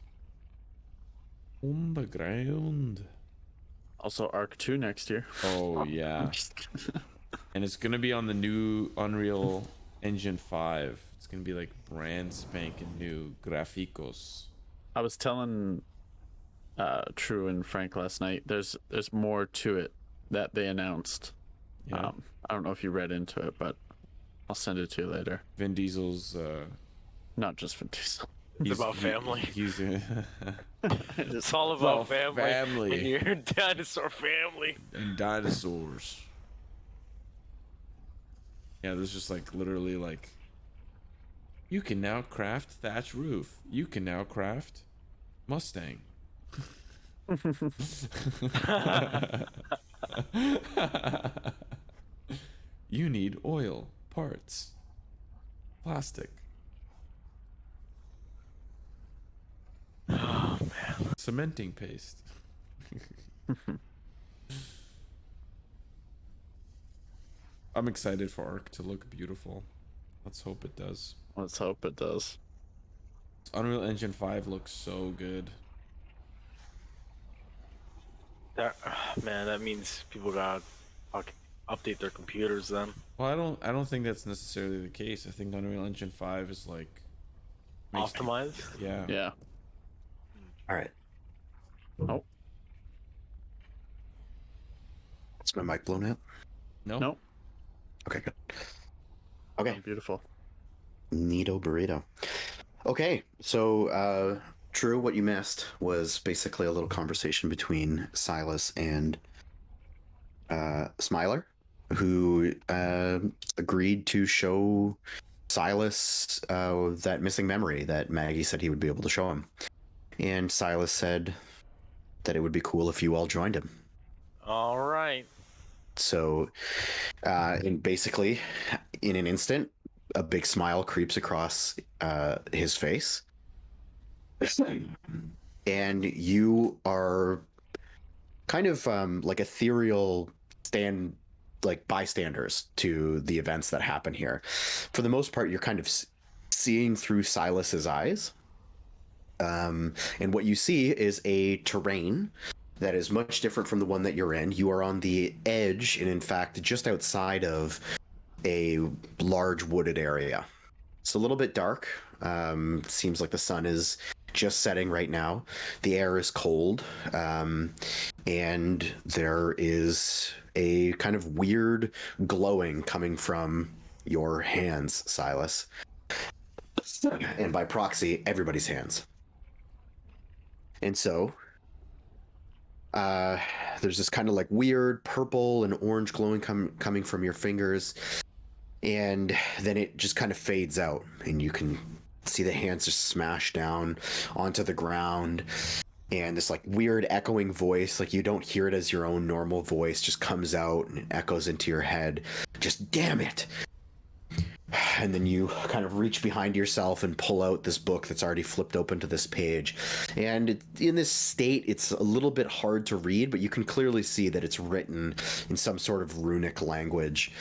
Speaker 3: on the ground.
Speaker 5: Also, Arc 2 next year.
Speaker 3: Oh yeah, and it's gonna be on the new Unreal Engine 5. It's gonna be like brand spanking new graficos.
Speaker 5: I was telling Trieu and Phrank last night. There's more to it that they announced.
Speaker 3: Yeah.
Speaker 5: I don't know if you read into it, but I'll send it to you later.
Speaker 3: Vin Diesel's.
Speaker 5: Not just Vin Diesel.
Speaker 4: It's about family.
Speaker 3: He's
Speaker 4: It's all about family.
Speaker 3: family.
Speaker 4: And your dinosaur family.
Speaker 3: and dinosaurs. Yeah, there's just like literally like. You can now craft thatch roof. You can now craft Mustang. You need oil, parts, plastic.
Speaker 4: Oh man.
Speaker 3: Cementing paste. I'm excited for Arc to look beautiful. Let's hope it does.
Speaker 5: Let's hope it does.
Speaker 3: Unreal Engine 5 looks so good.
Speaker 4: That means people gotta fucking update their computers then.
Speaker 3: Well, I don't think that's necessarily the case. I think Unreal Engine 5 is like
Speaker 4: Optimized?
Speaker 3: Yeah.
Speaker 5: Yeah.
Speaker 1: All right.
Speaker 5: Oh.
Speaker 1: Is my mic blown out?
Speaker 3: No.
Speaker 5: Nope.
Speaker 1: Okay, good. Okay.
Speaker 5: Oh, beautiful.
Speaker 1: Neato burrito. Okay, so Trieu, what you missed was basically a little conversation between Silas and Smiler, who agreed to show Silas that missing memory that Maggie said he would be able to show him. And Silas said that it would be cool if you all joined him.
Speaker 4: All right.
Speaker 1: So, and basically, in an instant, a big smile creeps across his face. And you are kind of like ethereal bystanders to the events that happen here. For the most part, you're kind of seeing through Silas's eyes. And what you see is a terrain that is much different from the one that you're in. You are on the edge, and in fact, just outside of a large wooded area. It's a little bit dark. Seems like the sun is just setting right now. The air is cold, and there is a kind of weird glowing coming from your hands, Silas. And by proxy, everybody's hands. And so, there's this kind of like weird purple and orange glowing coming from your fingers. And then it just kind of fades out, and you can see the hands just smash down onto the ground. And this like weird echoing voice, like you don't hear it as your own normal voice, just comes out and it echoes into your head. Just damn it. And then you kind of reach behind yourself and pull out this book that's already flipped open to this page. And in this state, it's a little bit hard to read, but you can clearly see that it's written in some sort of runic language.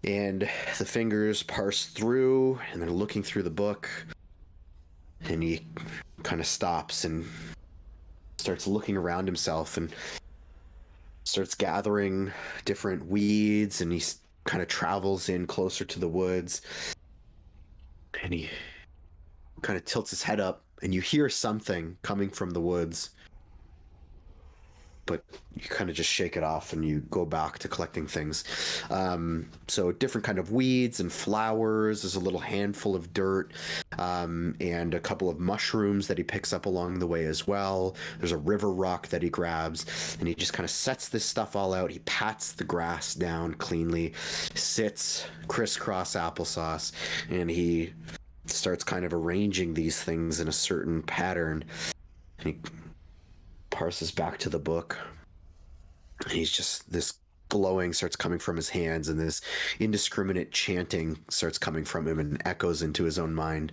Speaker 1: And the fingers parse through, and they're looking through the book. And he kind of stops and starts looking around himself and starts gathering different weeds, and he kind of travels in closer to the woods. And he kind of tilts his head up, and you hear something coming from the woods. But you kind of just shake it off and you go back to collecting things. So different kind of weeds and flowers. There's a little handful of dirt, and a couple of mushrooms that he picks up along the way as well. There's a river rock that he grabs, and he just kind of sets this stuff all out. He pats the grass down cleanly, sits crisscross applesauce, and he starts kind of arranging these things in a certain pattern. And he parses back to the book. He's just, this glowing starts coming from his hands, and this indiscriminate chanting starts coming from him and echoes into his own mind.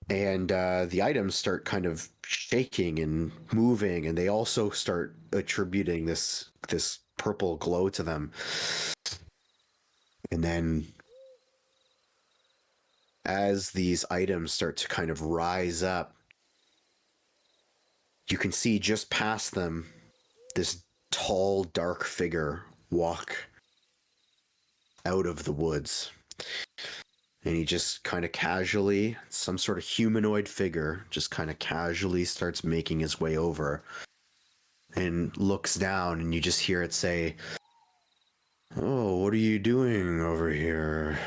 Speaker 1: And the items start kind of shaking and moving, and they also start attributing this purple glow to them. And then as these items start to kind of rise up, you can see just past them this tall, dark figure walk out of the woods. And he just kind of casually, some sort of humanoid figure, just kind of casually starts making his way over and looks down, and you just hear it say, "Oh, what are you doing over here?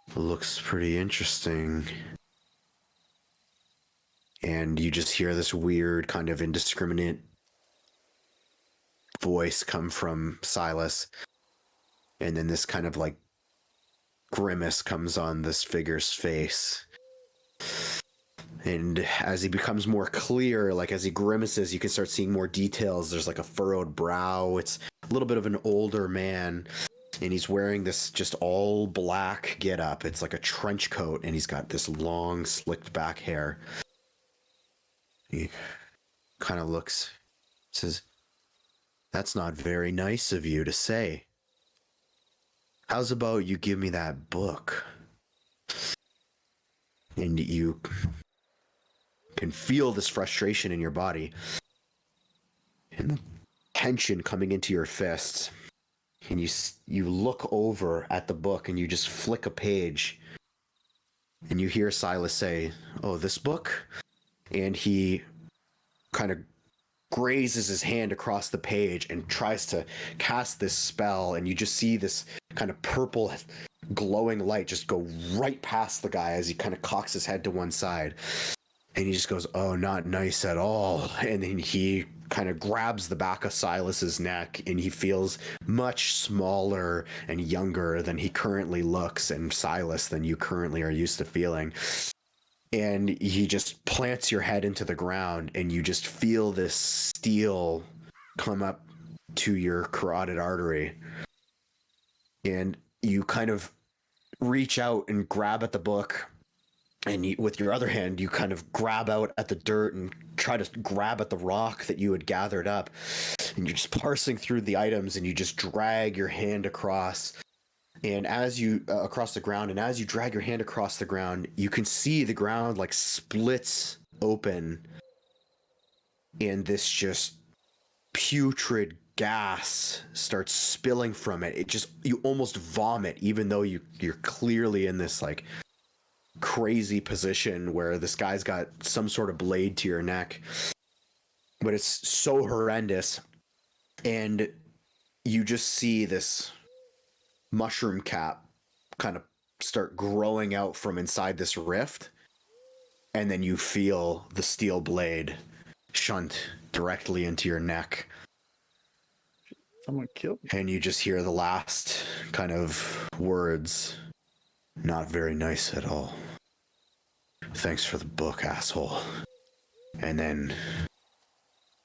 Speaker 1: It looks pretty interesting." And you just hear this weird kind of indiscriminate voice come from Silas. And then this kind of like grimace comes on this figure's face. And as he becomes more clear, like as he grimaces, you can start seeing more details. There's like a furrowed brow. It's a little bit of an older man. And he's wearing this just all black getup. It's like a trench coat, and he's got this long, slicked back hair. He kind of looks, says, "That's not very nice of you to say. How's about you give me that book?" And you can feel this frustration in your body and the tension coming into your fists. And you look over at the book, and you just flick a page, and you hear Silas say, "Oh, this book?" And he kind of grazes his hand across the page and tries to cast this spell, and you just see this kind of purple glowing light just go right past the guy as he kind of cocks his head to one side. And he just goes, "Oh, not nice at all." And then he kind of grabs the back of Silas's neck, and he feels much smaller and younger than he currently looks, and Silas than you currently are used to feeling. And he just plants your head into the ground, and you just feel this steel come up to your carotid artery. And you kind of reach out and grab at the book, and with your other hand, you kind of grab out at the dirt and try to grab at the rock that you had gathered up. And you're just parsing through the items, and you just drag your hand across. And as you across the ground, and as you drag your hand across the ground, you can see the ground like splits open, and this just putrid gas starts spilling from it. You almost vomit, even though you're clearly in this like crazy position where this guy's got some sort of blade to your neck, but it's so horrendous. And you just see this mushroom cap kind of start growing out from inside this rift, and then you feel the steel blade shunt directly into your neck.
Speaker 5: Someone killed me.
Speaker 1: And you just hear the last kind of words. Not very nice at all. Thanks for the book, asshole. And then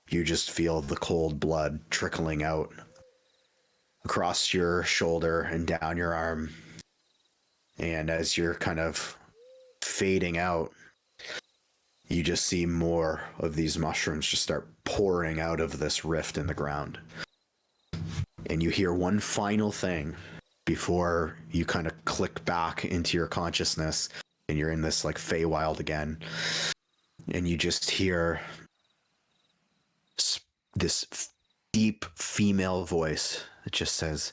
Speaker 1: you just feel the cold blood trickling out across your shoulder and down your arm. And as you're kind of fading out, you just see more of these mushrooms just start pouring out of this rift in the ground. And you hear one final thing before you kind of click back into your consciousness and you're in this like Feywild again. And you just hear this deep female voice that just says,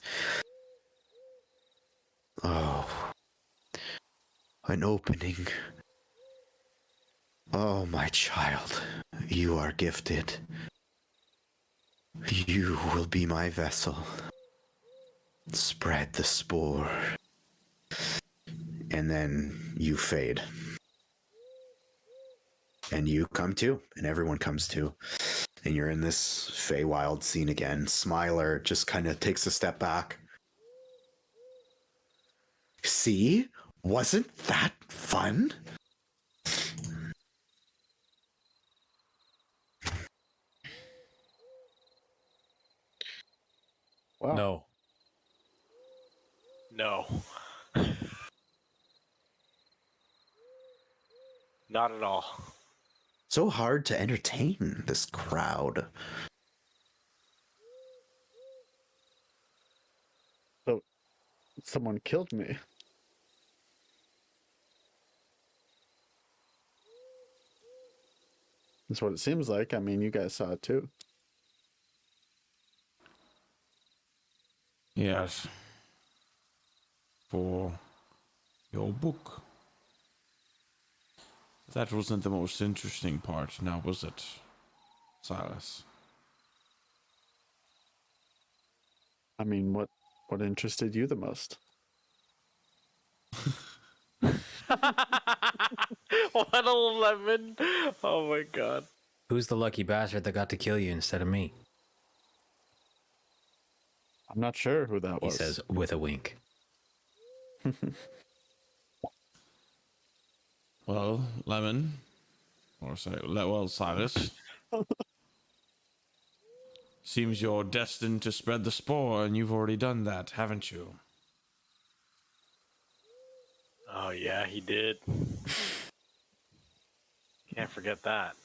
Speaker 1: "Oh, an opening. Oh, my child, you are gifted. You will be my vessel. Spread the spore." And then you fade. And you come to, and everyone comes to. And you're in this Feywild scene again. Smiler just kind of takes a step back. See? Wasn't that fun?
Speaker 5: Wow.
Speaker 2: No.
Speaker 4: No. Not at all.
Speaker 1: So hard to entertain this crowd.
Speaker 5: So, someone killed me. That's what it seems like. I mean, you guys saw it too.
Speaker 3: Yes. For your book. That wasn't the most interesting part, now was it, Silas?
Speaker 5: I mean, what interested you the most?
Speaker 4: What a lemon! Oh my god.
Speaker 2: Who's the lucky bastard that got to kill you instead of me?
Speaker 5: I'm not sure who that
Speaker 2: He
Speaker 5: was.
Speaker 2: says with a wink.
Speaker 3: Well, Lemon, or say, well, Silas. Seems you're destined to spread the spore, and you've already done that, haven't you?
Speaker 4: Oh yeah, he did. Can't forget that.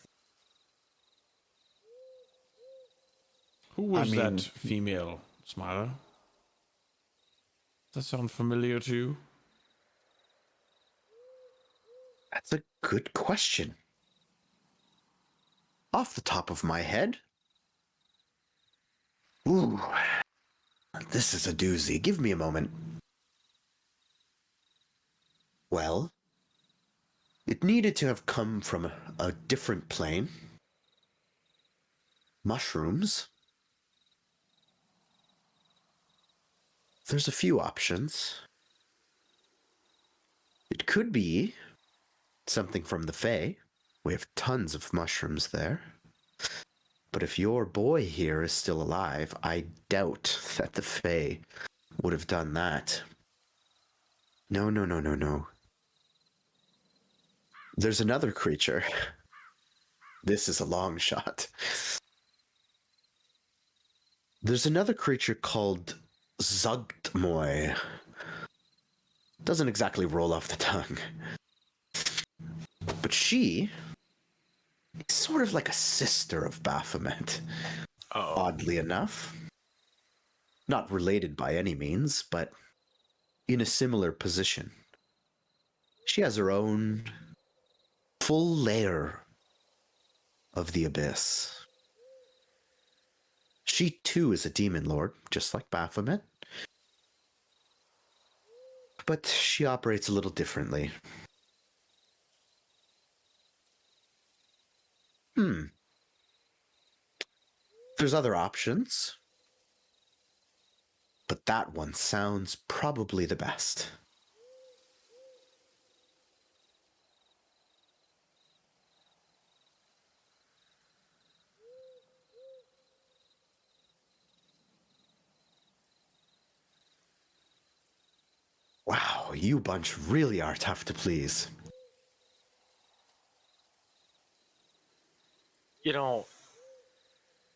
Speaker 3: Who was
Speaker 5: mean-
Speaker 3: that female, Smiler? Does that sound familiar to you?
Speaker 1: That's a good question. Off the top of my head. Ooh. This is a doozy. Give me a moment. Well, it needed to have come from a different plane. Mushrooms. There's a few options. It could be something from the Fae. We have tons of mushrooms there. But if your boy here is still alive, I doubt that the Fae would have done that. No. There's another creature. This is a long shot. There's another creature called Zugtmoy. Doesn't exactly roll off the tongue. But she is sort of like a sister of Baphomet,
Speaker 4: Uh-oh.
Speaker 1: oddly enough. Not related by any means, but in a similar position. She has her own full layer of the abyss. She too is a demon lord, just like Baphomet. But she operates a little differently. There's other options, but that one sounds probably the best. Wow, you bunch really are tough to please.
Speaker 4: You know,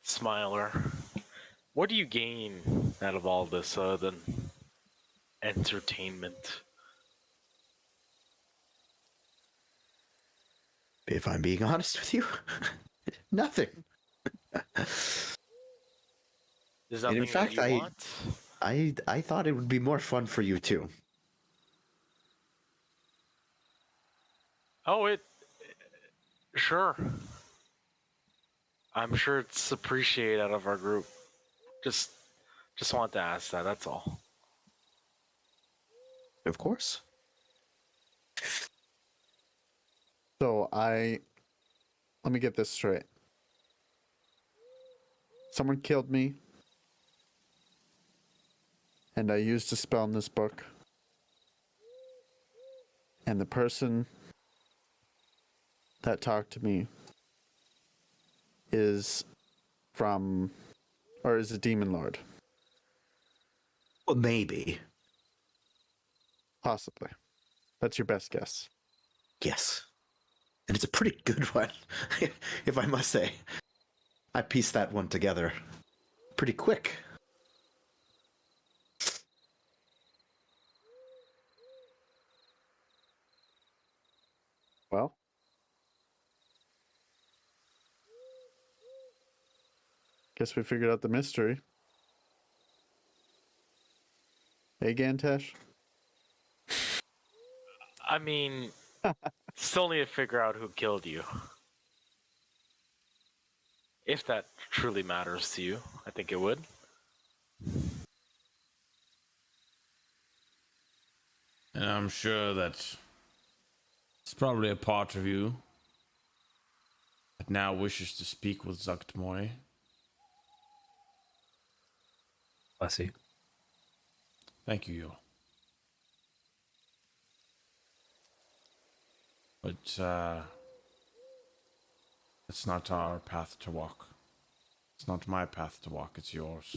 Speaker 4: Smiler, what do you gain out of all this other than entertainment?
Speaker 1: If I'm being honest with you, nothing.
Speaker 4: Is
Speaker 1: And
Speaker 4: nothing
Speaker 1: in fact,
Speaker 4: that you want?
Speaker 1: I thought it would be more fun for you too.
Speaker 4: Oh, sure. I'm sure it's appreciated out of our group. Just want to ask that. That's all.
Speaker 1: Of course.
Speaker 5: So let me get this straight. Someone killed me, and I used a spell in this book, and the person that talked to me is a demon lord.
Speaker 1: Well, maybe.
Speaker 5: Possibly. That's your best guess.
Speaker 1: Yes. And it's a pretty good one, if I must say. I pieced that one together pretty quick.
Speaker 5: Well, guess we figured out the mystery. Hey, Gantash?
Speaker 4: I mean, still need to figure out who killed you. If that truly matters to you, I think it would.
Speaker 3: And I'm sure that it's probably a part of you that now wishes to speak with Zuktmoy.
Speaker 2: Bless you.
Speaker 3: Thank you, Yoll. But, it's not our path to walk. It's not my path to walk, it's yours.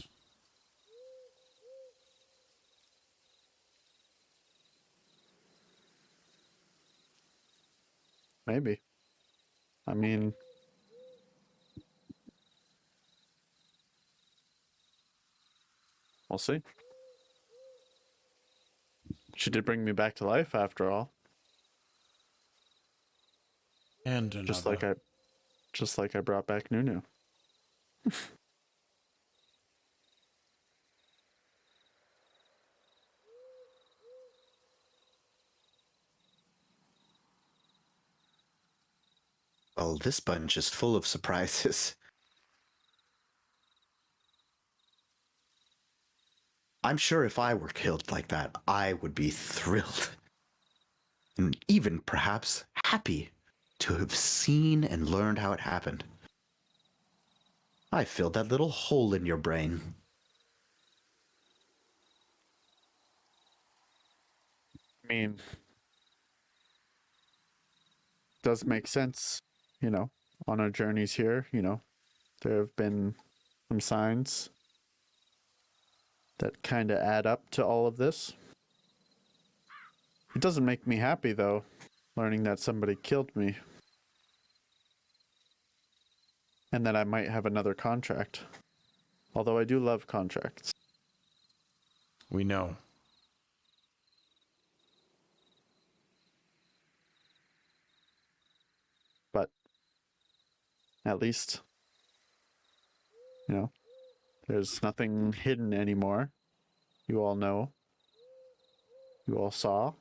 Speaker 5: Maybe. I mean, we'll see. She did bring me back to life after all.
Speaker 3: And another.
Speaker 5: Just like I brought back Nunu.
Speaker 1: Well, this bunch is full of surprises. I'm sure if I were killed like that, I would be thrilled. And even perhaps happy to have seen and learned how it happened. I filled that little hole in your brain.
Speaker 5: I mean, does make sense, on our journeys here, there have been some signs that kind of add up to all of this. It doesn't make me happy, though, learning that somebody killed me. And that I might have another contract. Although I do love contracts.
Speaker 3: We know.
Speaker 5: But at least, there's nothing hidden anymore. You all know. You all saw.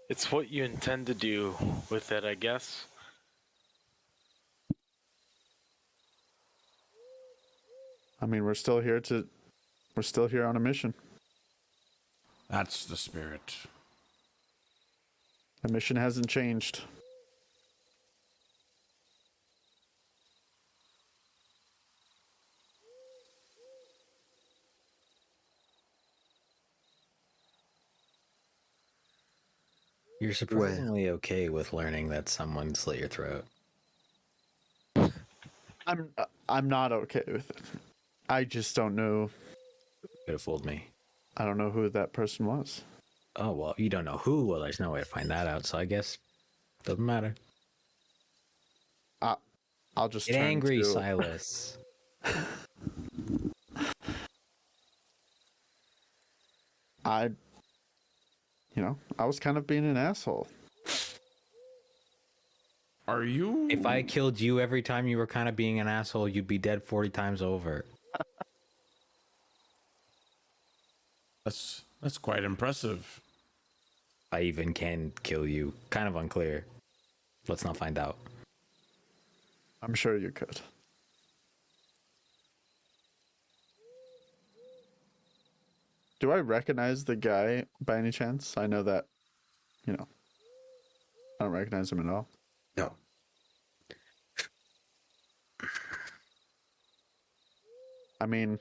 Speaker 4: It's what you intend to do with it, I guess.
Speaker 5: I mean, we're still here on a mission.
Speaker 3: That's the spirit.
Speaker 5: The mission hasn't changed.
Speaker 2: You're surprisingly okay with learning that someone slit your throat.
Speaker 5: I'm not okay with it. I just don't know.
Speaker 2: Could have fooled me.
Speaker 5: I don't know who that person was.
Speaker 2: Oh, well, you don't know who. Well, there's no way to find that out, so I guess doesn't matter.
Speaker 5: I'll just
Speaker 2: Get
Speaker 5: turn
Speaker 2: angry,
Speaker 5: to...
Speaker 2: Silas.
Speaker 5: I was kind of being an asshole.
Speaker 3: Are you?
Speaker 2: If I killed you every time you were kind of being an asshole, you'd be dead 40 times over.
Speaker 3: That's quite impressive.
Speaker 2: I even can kill you. Kind of unclear. Let's not find out.
Speaker 5: I'm sure you could. Do I recognize the guy by any chance? I know that, I don't recognize him at all.
Speaker 1: No.
Speaker 5: I mean,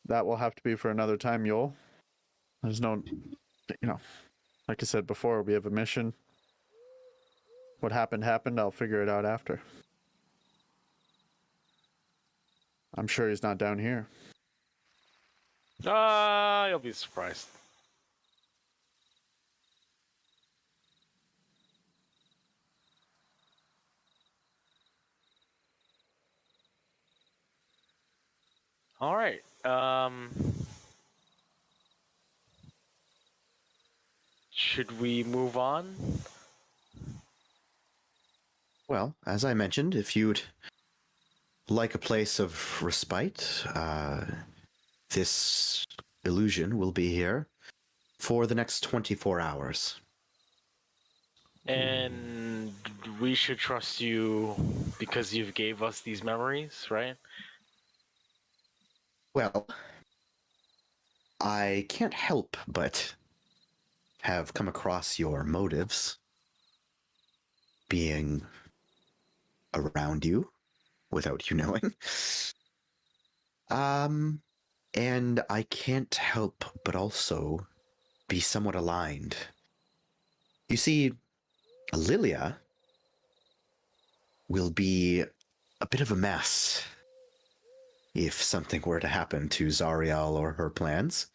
Speaker 5: that will have to be for another time, Yoll. There's no, like I said before, we have a mission. What happened. I'll figure it out after. I'm sure he's not down here.
Speaker 4: You'll be surprised. All right. Should we move on?
Speaker 1: Well, as I mentioned, if you'd like a place of respite, this illusion will be here for the next 24 hours.
Speaker 4: And we should trust you because you've gave us these memories, right?
Speaker 1: Well, I can't help but have come across your motives being around you without you knowing. And I can't help but also be somewhat aligned. You see, Lilia will be a bit of a mess if something were to happen to Zariel or her plans.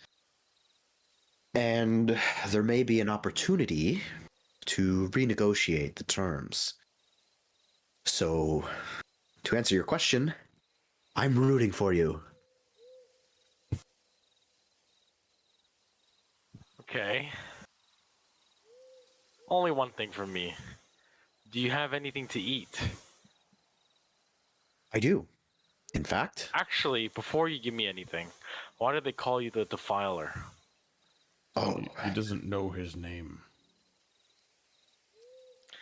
Speaker 1: And there may be an opportunity to renegotiate the terms. So, to answer your question, I'm rooting for you.
Speaker 4: Okay. Only one thing from me. Do you have anything to eat?
Speaker 1: I do. In fact,
Speaker 4: Actually, before you give me anything, why do they call you the Defiler?
Speaker 1: oh,
Speaker 3: He doesn't know his name.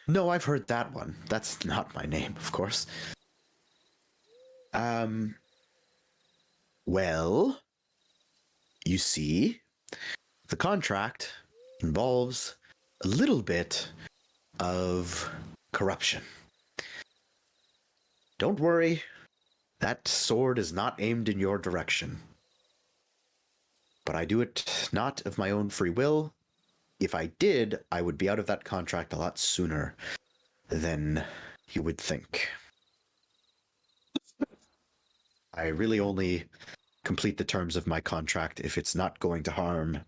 Speaker 1: no, I've heard that one. That's not my name, of course. Well, you see, the contract involves a little bit of corruption. Don't worry, that sword is not aimed in your direction. But I do it not of my own free will. If I did, I would be out of that contract a lot sooner than you would think. I really only complete the terms of my contract if it's not going to harm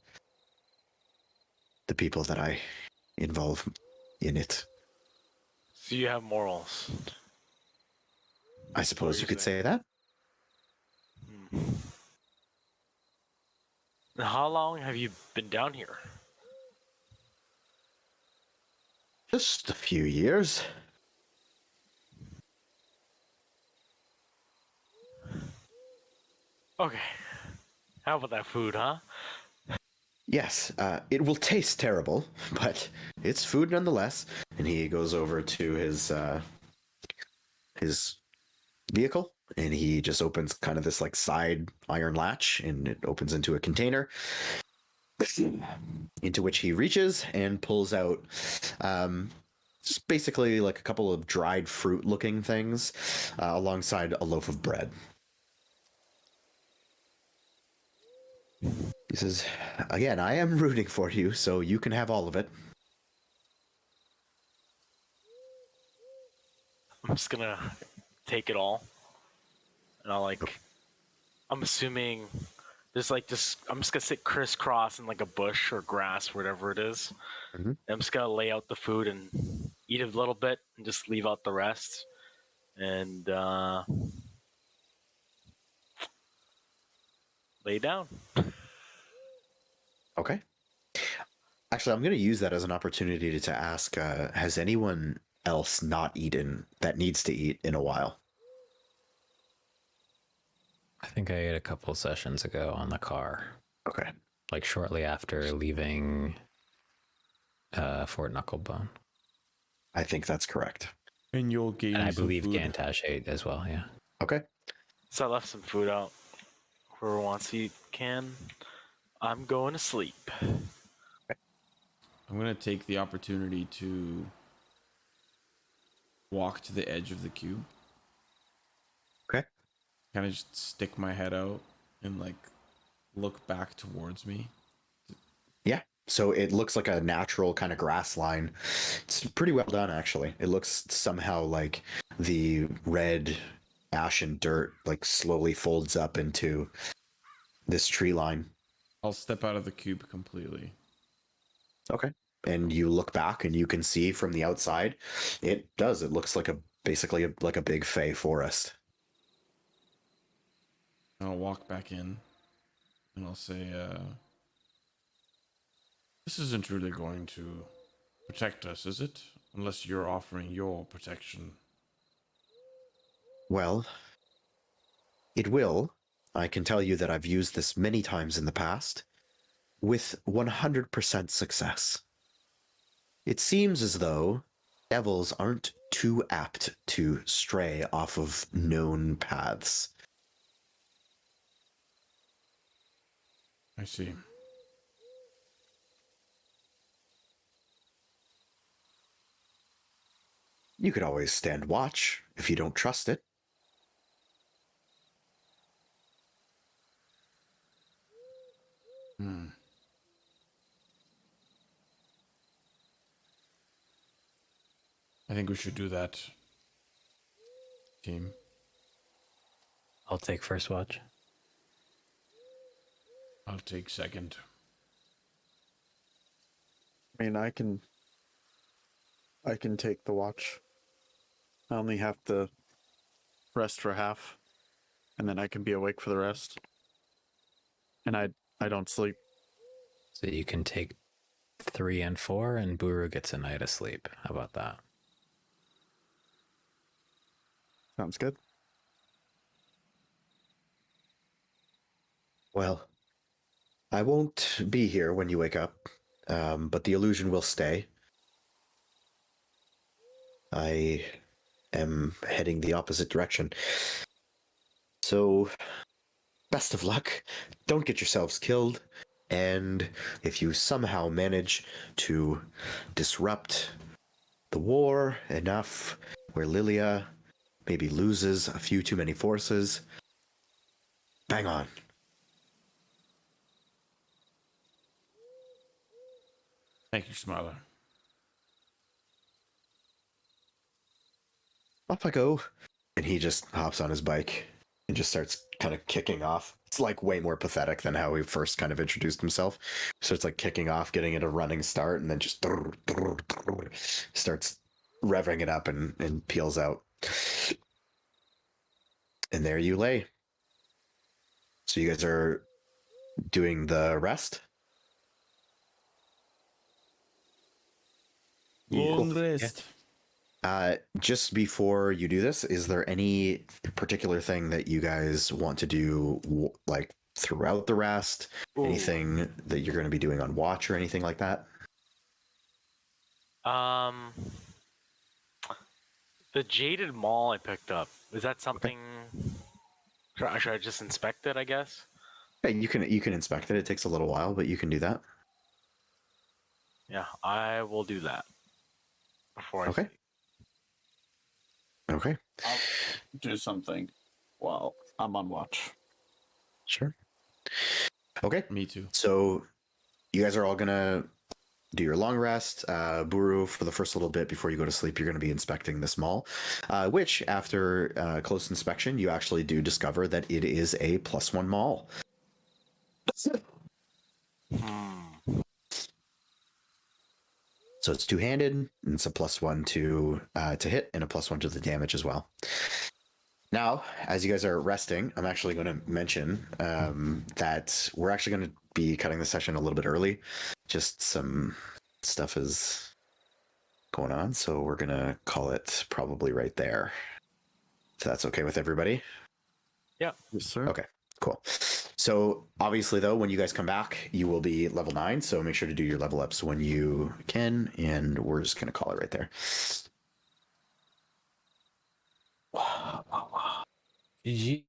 Speaker 1: the people that I involve in it.
Speaker 4: So you have morals.
Speaker 1: I suppose you could say that.
Speaker 4: How long have you been down here?
Speaker 1: Just a few years.
Speaker 4: Okay. How about that food, huh?
Speaker 1: Yes, it will taste terrible, but it's food nonetheless. And he goes over to his vehicle and he just opens kind of this like side iron latch, and it opens into a container into which he reaches and pulls out just basically like a couple of dried fruit looking things alongside a loaf of bread. He says, again, I am rooting for you, so you can have all of it.
Speaker 4: I'm just gonna take it all, and I'm assuming there's like just, I'm just gonna sit crisscross in like a bush or grass, whatever it is.
Speaker 1: Mm-hmm.
Speaker 4: I'm just gonna lay out the food and eat a little bit and just leave out the rest. And lay down.
Speaker 1: Okay. Actually, I'm going to use that as an opportunity to ask, has anyone else not eaten that needs to eat in a while?
Speaker 2: I think I ate a couple sessions ago on the car.
Speaker 1: Okay.
Speaker 2: Like shortly after leaving Fort Knucklebone.
Speaker 1: I think that's correct.
Speaker 3: And you'll gain.
Speaker 2: And I
Speaker 3: some
Speaker 2: believe
Speaker 3: food.
Speaker 2: Gantash ate as well, yeah.
Speaker 1: Okay.
Speaker 4: So I left some food out. Whoever wants to eat can. I'm going to sleep.
Speaker 3: I'm gonna take the opportunity to walk to the edge of the cube.
Speaker 1: Okay.
Speaker 3: Kind of just stick my head out and like look back towards me.
Speaker 1: Yeah. So it looks like a natural kind of grass line. It's pretty well done, actually. It looks somehow like the red ashen dirt like slowly folds up into this tree line.
Speaker 3: I'll step out of the cube completely.
Speaker 1: Okay. And you look back and you can see from the outside, it looks like basically like a big fey forest.
Speaker 3: I'll walk back in and I'll say, this isn't really going to protect us, is it? Unless you're offering your protection.
Speaker 1: Well, it will. I can tell you that I've used this many times in the past with 100% success. It seems as though devils aren't too apt to stray off of known paths.
Speaker 3: I see.
Speaker 1: You could always stand watch if you don't trust it.
Speaker 3: I think we should do that, team.
Speaker 2: I'll take first watch.
Speaker 3: I'll take second.
Speaker 5: I mean, I can take the watch. I only have to rest for half, and then I can be awake for the rest. And I don't sleep.
Speaker 2: So you can take 3 and 4, and Buru gets a night of sleep. How about that?
Speaker 5: Sounds good.
Speaker 1: Well, I won't be here when you wake up, but the illusion will stay. I am heading the opposite direction. So, best of luck. Don't get yourselves killed. And if you somehow manage to disrupt the war enough where Lilia maybe loses a few too many forces, bang on.
Speaker 3: Thank you, Smiler.
Speaker 1: Off I go. And he just hops on his bike and just starts kind of kicking off. It's like way more pathetic than how he first kind of introduced himself. Starts like kicking off, getting it a running start, and then just starts revving it up and peels out. And there you lay. So you guys are doing the rest?
Speaker 3: Long rest.
Speaker 1: Just before you do this, is there any particular thing that you guys want to do, like throughout the rest?
Speaker 4: Ooh.
Speaker 1: Anything that you're going to be doing on watch or anything like that?
Speaker 4: The jaded maul I picked up, is that something Should I just inspect it, I guess?
Speaker 1: Yeah, you can inspect it. It takes a little while, but you can do that.
Speaker 4: Yeah, I will do that before I
Speaker 1: Okay.
Speaker 4: sleep.
Speaker 1: Okay.
Speaker 5: I'll do something while I'm on watch.
Speaker 1: Sure. Okay.
Speaker 3: Me too.
Speaker 1: So you guys are all gonna do your long rest. Buru, for the first little bit before you go to sleep, you're going to be inspecting this mall, which after close inspection, you actually do discover that it is a +1 mall. So it's two-handed, and it's a +1 to hit and a +1 to the damage as well. Now, as you guys are resting, I'm actually going to mention that we're actually going to be cutting the session a little bit early. Just some stuff is going on, so we're going to call it probably right there. So that's okay with everybody?
Speaker 4: Yeah.
Speaker 5: Yes, sir.
Speaker 1: Okay, cool. So obviously, though, when you guys come back, you will be level 9, so make sure to do your level ups when you can, and we're just going to call it right there.
Speaker 2: GG.